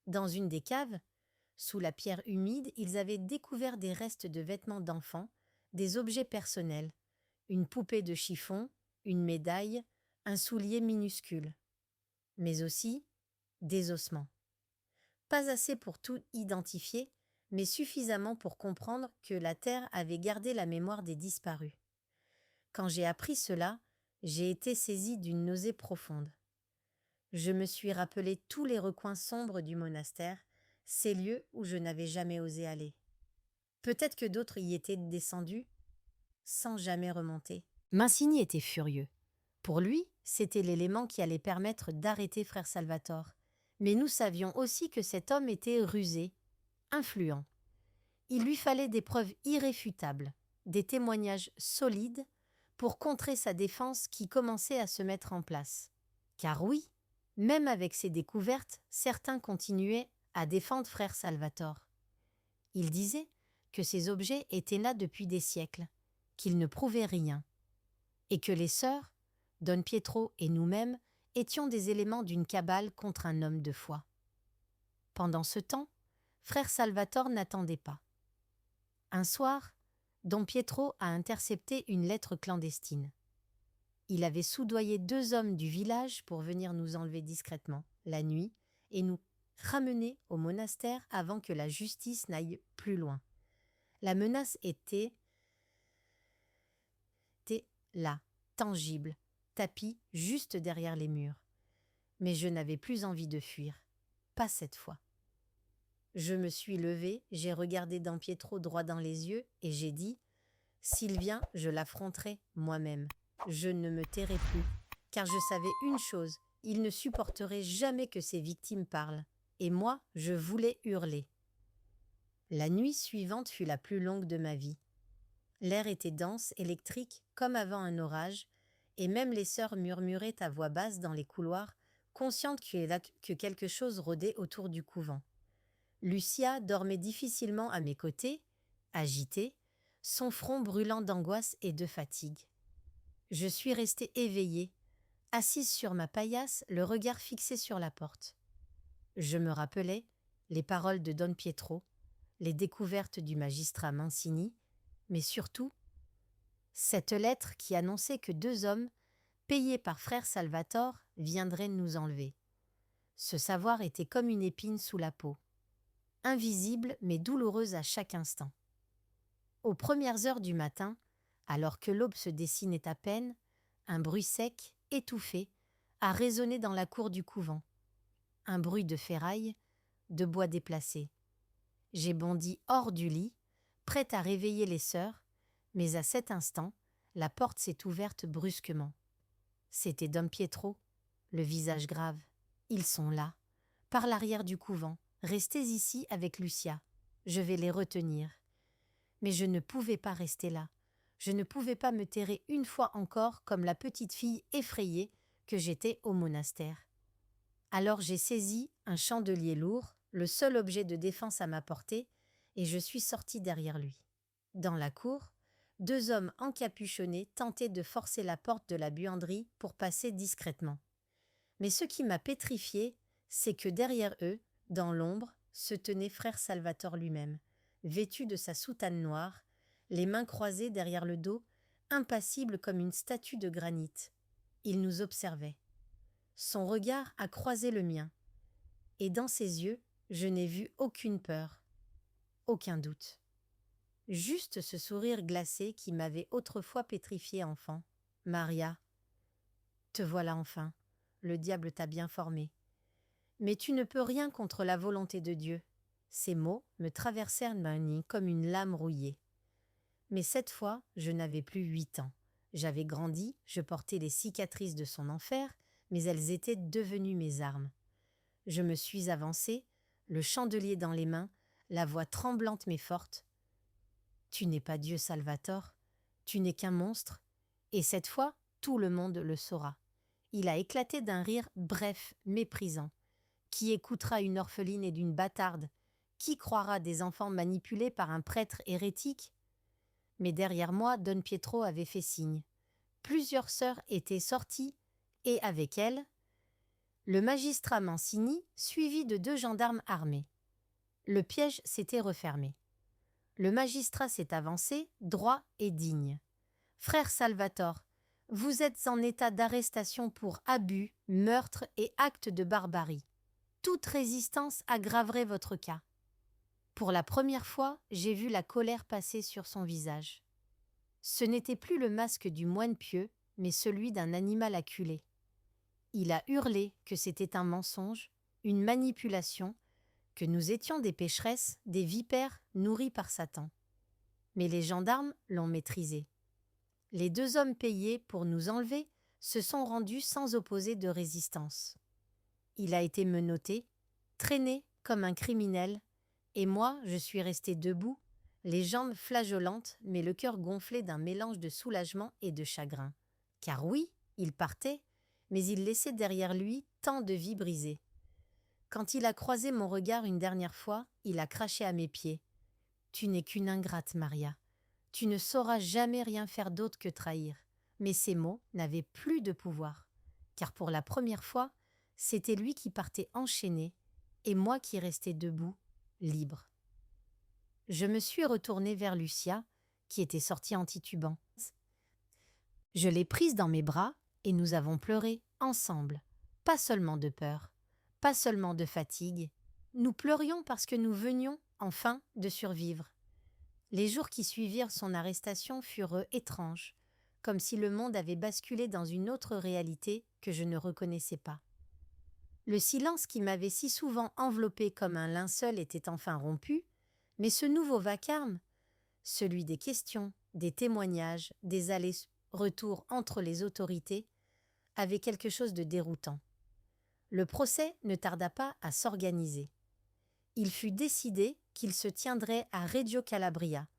Dans une des caves, sous la pierre humide, ils avaient découvert des restes de vêtements d'enfants, des objets personnels, une poupée de chiffon, une médaille, un soulier minuscule, mais aussi des ossements. Pas assez pour tout identifier, mais suffisamment pour comprendre que la terre avait gardé la mémoire des disparus. Quand j'ai appris cela, j'ai été saisie d'une nausée profonde. Je me suis rappelé tous les recoins sombres du monastère, ces lieux où je n'avais jamais osé aller. Peut-être que d'autres y étaient descendus sans jamais remonter. Mancini était furieux. Pour lui, c'était l'élément qui allait permettre d'arrêter frère Salvatore. Mais nous savions aussi que cet homme était rusé, influent. Il lui fallait des preuves irréfutables, des témoignages solides pour contrer sa défense qui commençait à se mettre en place. Car oui, même avec ces découvertes, certains continuaient à défendre frère Salvatore. Ils disaient que ces objets étaient là depuis des siècles, qu'ils ne prouvaient rien, et que les sœurs, Don Pietro et nous-mêmes, étions des éléments d'une cabale contre un homme de foi. Pendant ce temps, frère Salvatore n'attendait pas. Un soir, Don Pietro a intercepté une lettre clandestine. Il avait soudoyé 2 hommes du village pour venir nous enlever discrètement, la nuit, et nous ramener au monastère avant que la justice n'aille plus loin. La menace était là, tangible, tapis juste derrière les murs. Mais je n'avais plus envie de fuir. Pas cette fois. Je me suis levée, j'ai regardé Don Pietro droit dans les yeux et j'ai dit « S'il vient, je l'affronterai moi-même. Je ne me tairai plus, car je savais une chose, il ne supporterait jamais que ses victimes parlent. Et moi, je voulais hurler. » La nuit suivante fut la plus longue de ma vie. L'air était dense, électrique, comme avant un orage, et même les sœurs murmuraient à voix basse dans les couloirs, conscientes que quelque chose rôdait autour du couvent. Lucia dormait difficilement à mes côtés, agitée, son front brûlant d'angoisse et de fatigue. Je suis restée éveillée, assise sur ma paillasse, le regard fixé sur la porte. Je me rappelais les paroles de Don Pietro, les découvertes du magistrat Mancini, mais surtout cette lettre qui annonçait que 2 hommes, payés par frère Salvatore, viendraient nous enlever. Ce savoir était comme une épine sous la peau, invisible mais douloureuse à chaque instant. Aux premières heures du matin, alors que l'aube se dessinait à peine, un bruit sec, étouffé, a résonné dans la cour du couvent. Un bruit de ferraille, de bois déplacé. J'ai bondi hors du lit, prête à réveiller les sœurs, mais à cet instant, la porte s'est ouverte brusquement. C'était Don Pietro, le visage grave. Ils sont là, par l'arrière du couvent. Restez ici avec Lucia. Je vais les retenir. Mais je ne pouvais pas rester là. Je ne pouvais pas me terrer une fois encore comme la petite fille effrayée que j'étais au monastère. Alors j'ai saisi un chandelier lourd, le seul objet de défense à ma portée, et je suis sortie derrière lui. Dans la cour, 2 hommes encapuchonnés tentaient de forcer la porte de la buanderie pour passer discrètement. Mais ce qui m'a pétrifiée, c'est que derrière eux, dans l'ombre, se tenait frère Salvatore lui-même, vêtu de sa soutane noire, les mains croisées derrière le dos, impassible comme une statue de granit. Il nous observait. Son regard a croisé le mien, et dans ses yeux, je n'ai vu aucune peur, aucun doute. Juste ce sourire glacé qui m'avait autrefois pétrifié enfant. « Maria, te voilà enfin, le diable t'a bien formée. Mais tu ne peux rien contre la volonté de Dieu. » Ces mots me traversèrent ma nuit comme une lame rouillée. Mais cette fois, je n'avais plus 8 ans. J'avais grandi, je portais les cicatrices de son enfer, mais elles étaient devenues mes armes. Je me suis avancée, le chandelier dans les mains, la voix tremblante mais forte. « Tu n'es pas Dieu, Salvatore, tu n'es qu'un monstre, et cette fois, tout le monde le saura. » Il a éclaté d'un rire bref, méprisant. Qui écoutera une orpheline et d'une bâtarde? Qui croira des enfants manipulés par un prêtre hérétique? Mais derrière moi, Don Pietro avait fait signe. Plusieurs sœurs étaient sorties, et avec elles, le magistrat Mancini, suivi de 2 gendarmes armés. Le piège s'était refermé. Le magistrat s'est avancé, droit et digne. « Frère Salvatore, vous êtes en état d'arrestation pour abus, meurtre et actes de barbarie. Toute résistance aggraverait votre cas. » Pour la première fois, j'ai vu la colère passer sur son visage. Ce n'était plus le masque du moine pieux, mais celui d'un animal acculé. Il a hurlé que c'était un mensonge, une manipulation, que nous étions des pécheresses, des vipères nourries par Satan. mais les gendarmes l'ont maîtrisé. Les 2 hommes payés pour nous enlever se sont rendus sans opposer de résistance. Il a été menotté, traîné comme un criminel, et moi, je suis restée debout, les jambes flageolantes, mais le cœur gonflé d'un mélange de soulagement et de chagrin. Car oui, il partait, mais il laissait derrière lui tant de vies brisées. Quand il a croisé mon regard une dernière fois, il a craché à mes pieds. « Tu n'es qu'une ingrate, Maria. Tu ne sauras jamais rien faire d'autre que trahir. » Mais ces mots n'avaient plus de pouvoir, car pour la première fois, c'était lui qui partait enchaîné et moi qui restais debout, libre. Je me suis retournée vers Lucia, qui était sortie en titubant. Je l'ai prise dans mes bras et nous avons pleuré ensemble, pas seulement de peur, pas seulement de fatigue. Nous pleurions parce que nous venions, enfin, de survivre. Les jours qui suivirent son arrestation furent étranges, comme si le monde avait basculé dans une autre réalité que je ne reconnaissais pas. Le silence qui m'avait si souvent enveloppé comme un linceul était enfin rompu, mais ce nouveau vacarme, celui des questions, des témoignages, des allers-retours entre les autorités, avait quelque chose de déroutant. Le procès ne tarda pas à s'organiser. Il fut décidé qu'il se tiendrait à Reggio Calabria,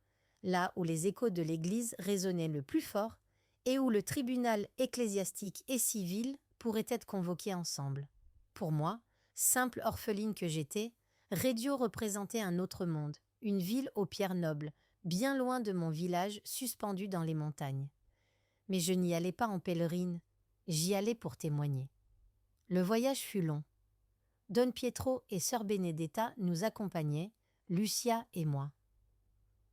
là où les échos de l'Église résonnaient le plus fort et où le tribunal ecclésiastique et civil pourraient être convoqués ensemble. Pour moi, simple orpheline que j'étais, Reggio représentait un autre monde, une ville aux pierres nobles, bien loin de mon village suspendu dans les montagnes. Mais je n'y allais pas en pèlerine, j'y allais pour témoigner. Le voyage fut long. Don Pietro et sœur Benedetta nous accompagnaient, Lucia et moi.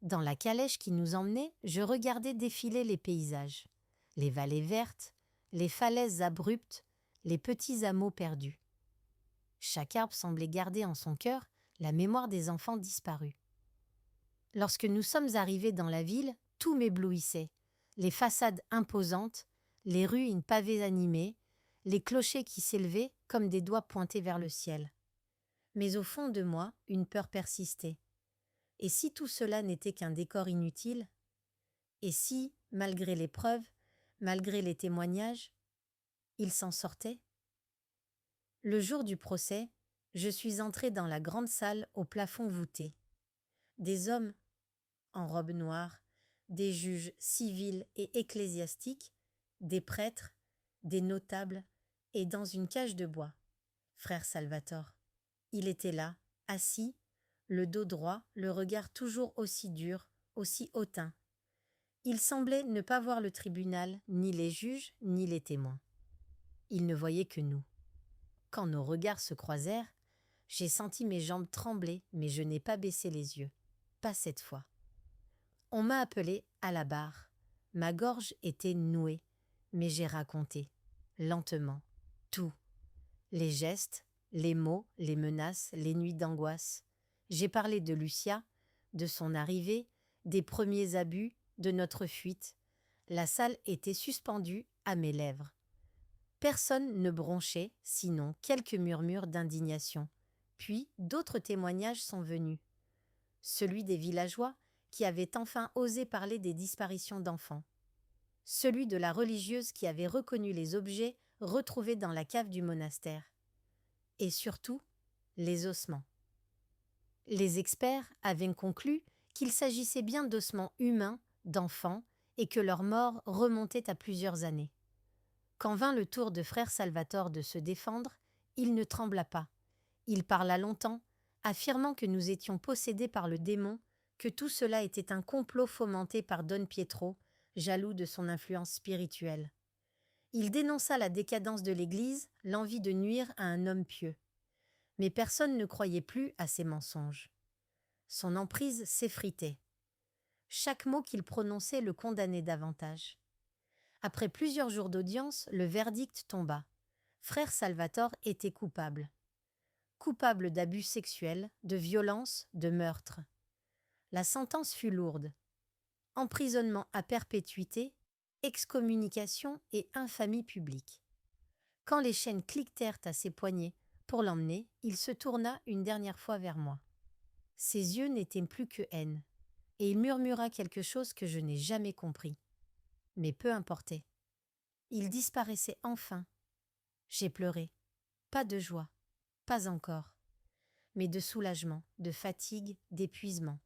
Dans la calèche qui nous emmenait, je regardais défiler les paysages, les vallées vertes, les falaises abruptes, les petits hameaux perdus. Chaque arbre semblait garder en son cœur la mémoire des enfants disparus. Lorsque nous sommes arrivés dans la ville, tout m'éblouissait. Les façades imposantes, les ruines pavées animées, les clochers qui s'élevaient comme des doigts pointés vers le ciel. Mais au fond de moi, une peur persistait. Et si tout cela n'était qu'un décor inutile? Et si, malgré les preuves, malgré les témoignages, il s'en sortait? Le jour du procès, je suis entrée dans la grande salle au plafond voûté. Des hommes en robe noire, des juges civils et ecclésiastiques, des prêtres, des notables, et dans une cage de bois. Frère Salvatore. Il était là, assis, le dos droit, le regard toujours aussi dur, aussi hautain. Il semblait ne pas voir le tribunal, ni les juges, ni les témoins. Il ne voyait que nous. Quand nos regards se croisèrent, j'ai senti mes jambes trembler, mais je n'ai pas baissé les yeux. Pas cette fois. On m'a appelé à la barre. Ma gorge était nouée, mais j'ai raconté, lentement, tout. Les gestes, les mots, les menaces, les nuits d'angoisse. J'ai parlé de Lucia, de son arrivée, des premiers abus, de notre fuite. La salle était suspendue à mes lèvres. Personne ne bronchait, sinon quelques murmures d'indignation. Puis d'autres témoignages sont venus. Celui des villageois qui avaient enfin osé parler des disparitions d'enfants. Celui de la religieuse qui avait reconnu les objets retrouvés dans la cave du monastère. Et surtout, les ossements. Les experts avaient conclu qu'il s'agissait bien d'ossements humains, d'enfants, et que leur mort remontait à plusieurs années. Quand vint le tour de frère Salvatore de se défendre, il ne trembla pas. Il parla longtemps, affirmant que nous étions possédés par le démon, que tout cela était un complot fomenté par Don Pietro, jaloux de son influence spirituelle. Il dénonça la décadence de l'Église, l'envie de nuire à un homme pieux. Mais personne ne croyait plus à ses mensonges. Son emprise s'effritait. Chaque mot qu'il prononçait le condamnait davantage. Après plusieurs jours d'audience, le verdict tomba. Frère Salvatore était coupable. Coupable d'abus sexuels, de violences, de meurtres. La sentence fut lourde. Emprisonnement à perpétuité, excommunication et infamie publique. Quand les chaînes cliquetèrent à ses poignets pour l'emmener, il se tourna une dernière fois vers moi. Ses yeux n'étaient plus que haine. et il murmura quelque chose que je n'ai jamais compris. Mais peu importait. Il disparaissait enfin. J'ai pleuré. Pas de joie, pas encore, mais de soulagement, de fatigue, d'épuisement.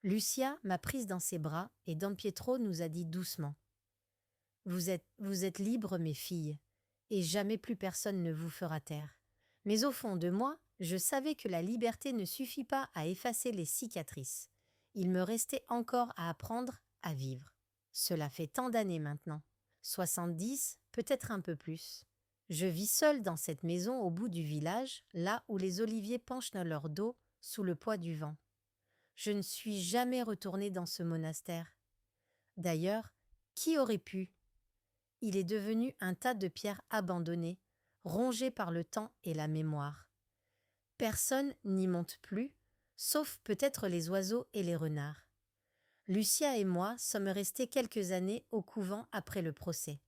Lucia m'a prise dans ses bras et Don Pietro nous a dit doucement: « Vous êtes libres, mes filles, et jamais plus personne ne vous fera taire. » Mais au fond de moi, je savais que la liberté ne suffit pas à effacer les cicatrices. Il me restait encore à apprendre à vivre. Cela fait tant d'années maintenant, 70, peut-être un peu plus. Je vis seule dans cette maison au bout du village, là où les oliviers penchent leur dos sous le poids du vent. Je ne suis jamais retournée dans ce monastère. D'ailleurs, qui aurait pu? Il est devenu un tas de pierres abandonnées, rongées par le temps et la mémoire. Personne n'y monte plus, sauf peut-être les oiseaux et les renards. Lucia et moi sommes restés quelques années au couvent après le procès.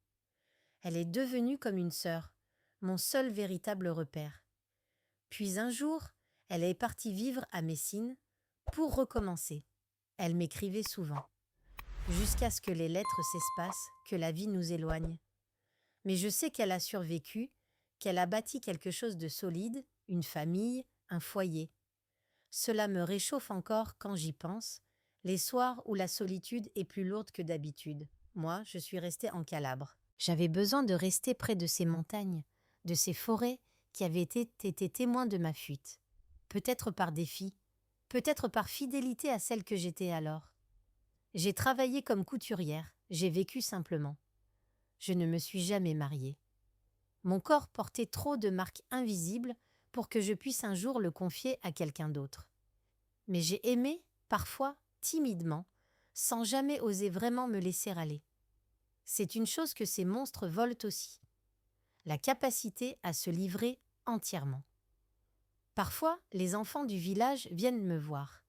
Elle est devenue comme une sœur, mon seul véritable repère. Puis un jour, elle est partie vivre à Messine pour recommencer. Elle m'écrivait souvent, jusqu'à ce que les lettres s'espacent, que la vie nous éloigne. Mais je sais qu'elle a survécu, qu'elle a bâti quelque chose de solide, une famille, un foyer. Cela me réchauffe encore quand j'y pense, les soirs où la solitude est plus lourde que d'habitude. Moi, je suis restée en Calabre. J'avais besoin de rester près de ces montagnes, de ces forêts qui avaient été témoins de ma fuite. Peut-être par défi, peut-être par fidélité à celle que j'étais alors. J'ai travaillé comme couturière, j'ai vécu simplement. Je ne me suis jamais mariée. Mon corps portait trop de marques invisibles pour que je puisse un jour le confier à quelqu'un d'autre. Mais j'ai aimé, parfois, timidement, sans jamais oser vraiment me laisser aller. C'est une chose que ces monstres volent aussi. La capacité à se livrer entièrement. Parfois, les enfants du village viennent me voir.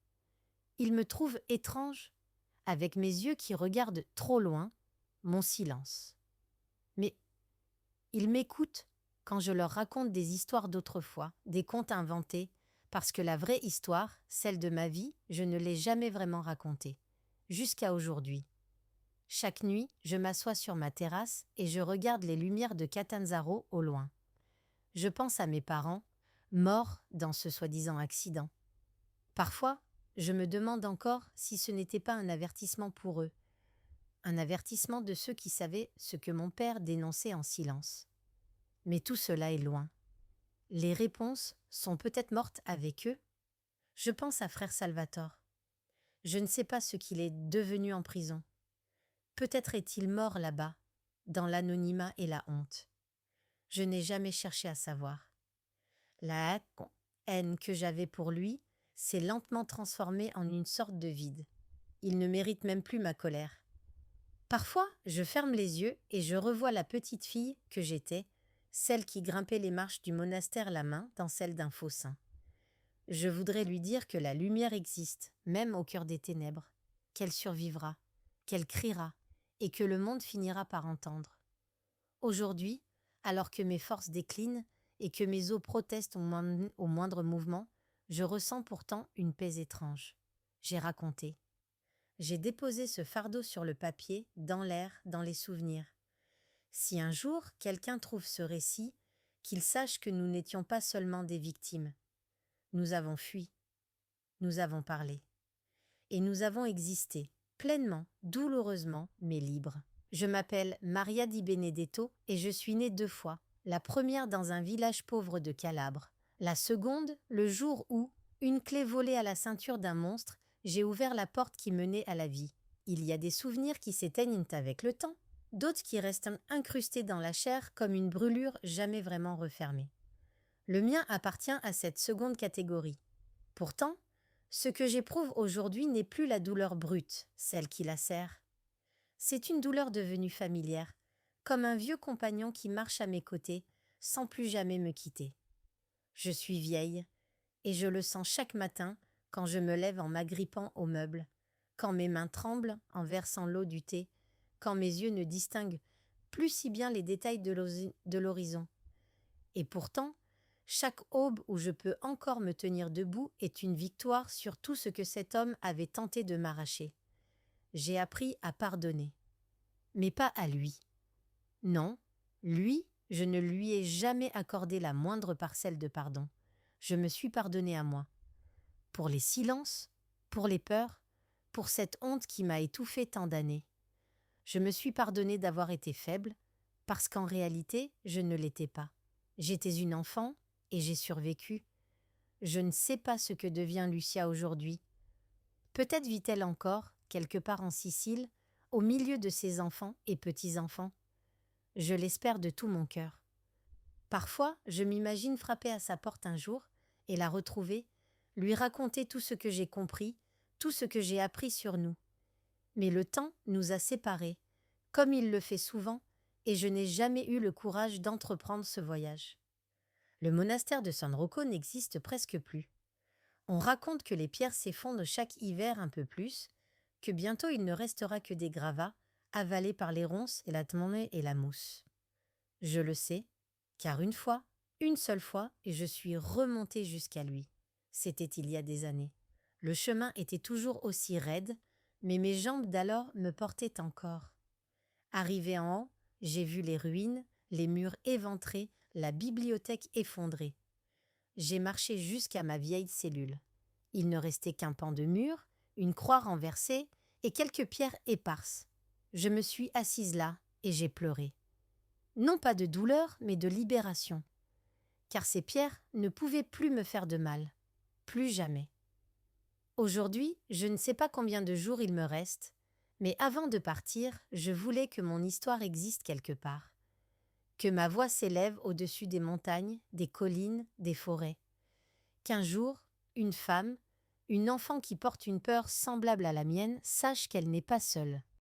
Ils me trouvent étrange, avec mes yeux qui regardent trop loin, mon silence. Mais ils m'écoutent quand je leur raconte des histoires d'autrefois, des contes inventés, parce que la vraie histoire, celle de ma vie, je ne l'ai jamais vraiment racontée, jusqu'à aujourd'hui. Chaque nuit, je m'assois sur ma terrasse et je regarde les lumières de Catanzaro au loin. Je pense à mes parents, morts dans ce soi-disant accident. Parfois, je me demande encore si ce n'était pas un avertissement pour eux, un avertissement de ceux qui savaient ce que mon père dénonçait en silence. Mais tout cela est loin. Les réponses sont peut-être mortes avec eux. Je pense à frère Salvatore. Je ne sais pas ce qu'il est devenu en prison. Peut-être est-il mort là-bas, dans l'anonymat et la honte. Je n'ai jamais cherché à savoir. La haine que j'avais pour lui s'est lentement transformée en une sorte de vide. Il ne mérite même plus ma colère. Parfois, je ferme les yeux et je revois la petite fille que j'étais, celle qui grimpait les marches du monastère la main dans celle d'un faux saint. Je voudrais lui dire que la lumière existe, même au cœur des ténèbres, qu'elle survivra, qu'elle criera, et que le monde finira par entendre. Aujourd'hui, alors que mes forces déclinent et que mes os protestent au moindre mouvement, je ressens pourtant une paix étrange. J'ai raconté. J'ai déposé ce fardeau sur le papier, dans l'air, dans les souvenirs. Si un jour quelqu'un trouve ce récit, qu'il sache que nous n'étions pas seulement des victimes. Nous avons fui, nous avons parlé. Et nous avons existé, pleinement, douloureusement, mais libres. Je m'appelle Maria Di Benedetto et je suis née 2 fois. La première dans un village pauvre de Calabre. La seconde, le jour où, une clé volée à la ceinture d'un monstre, j'ai ouvert la porte qui menait à la vie. Il y a des souvenirs qui s'éteignent avec le temps, d'autres qui restent incrustés dans la chair comme une brûlure jamais vraiment refermée. Le mien appartient à cette seconde catégorie. Pourtant, ce que j'éprouve aujourd'hui n'est plus la douleur brute, celle qui lacère. C'est une douleur devenue familière, comme un vieux compagnon qui marche à mes côtés, sans plus jamais me quitter. Je suis vieille, et je le sens chaque matin quand je me lève en m'agrippant aux meubles, quand mes mains tremblent en versant l'eau du thé, quand mes yeux ne distinguent plus si bien les détails de l'horizon. Et pourtant, Chaque aube où je peux encore me tenir debout est une victoire sur tout ce que cet homme avait tenté de m'arracher. J'ai appris à pardonner, mais pas à lui. Non, lui, je ne lui ai jamais accordé la moindre parcelle de pardon. Je me suis pardonné à moi. Pour les silences, pour les peurs, pour cette honte qui m'a étouffé tant d'années. Je me suis pardonné d'avoir été faible, parce qu'en réalité, je ne l'étais pas. J'étais une enfant et j'ai survécu. Je ne sais pas ce que devient Lucia aujourd'hui. Peut-être vit-elle encore, quelque part en Sicile, au milieu de ses enfants et petits-enfants. Je l'espère de tout mon cœur. Parfois, je m'imagine frapper à sa porte un jour et la retrouver, lui raconter tout ce que j'ai compris, tout ce que j'ai appris sur nous. Mais le temps nous a séparés, comme il le fait souvent, et je n'ai jamais eu le courage d'entreprendre ce voyage. Le monastère de San Rocco n'existe presque plus. On raconte que les pierres s'effondrent chaque hiver un peu plus, que bientôt il ne restera que des gravats, avalés par les ronces et la tmonée et la mousse. Je le sais, car une seule fois, et je suis remontée jusqu'à lui. C'était il y a des années. Le chemin était toujours aussi raide, mais mes jambes d'alors me portaient encore. Arrivé en haut, j'ai vu les ruines, les murs éventrés, la bibliothèque effondrée. J'ai marché jusqu'à ma vieille cellule. Il ne restait qu'un pan de mur, une croix renversée et quelques pierres éparses. Je me suis assise là et j'ai pleuré. Non pas de douleur, mais de libération. Car ces pierres ne pouvaient plus me faire de mal. Plus jamais. Aujourd'hui, je ne sais pas combien de jours il me reste, mais avant de partir, je voulais que mon histoire existe quelque part. Que ma voix s'élève au-dessus des montagnes, des collines, des forêts. Qu'un jour, une femme, une enfant qui porte une peur semblable à la mienne, sache qu'elle n'est pas seule.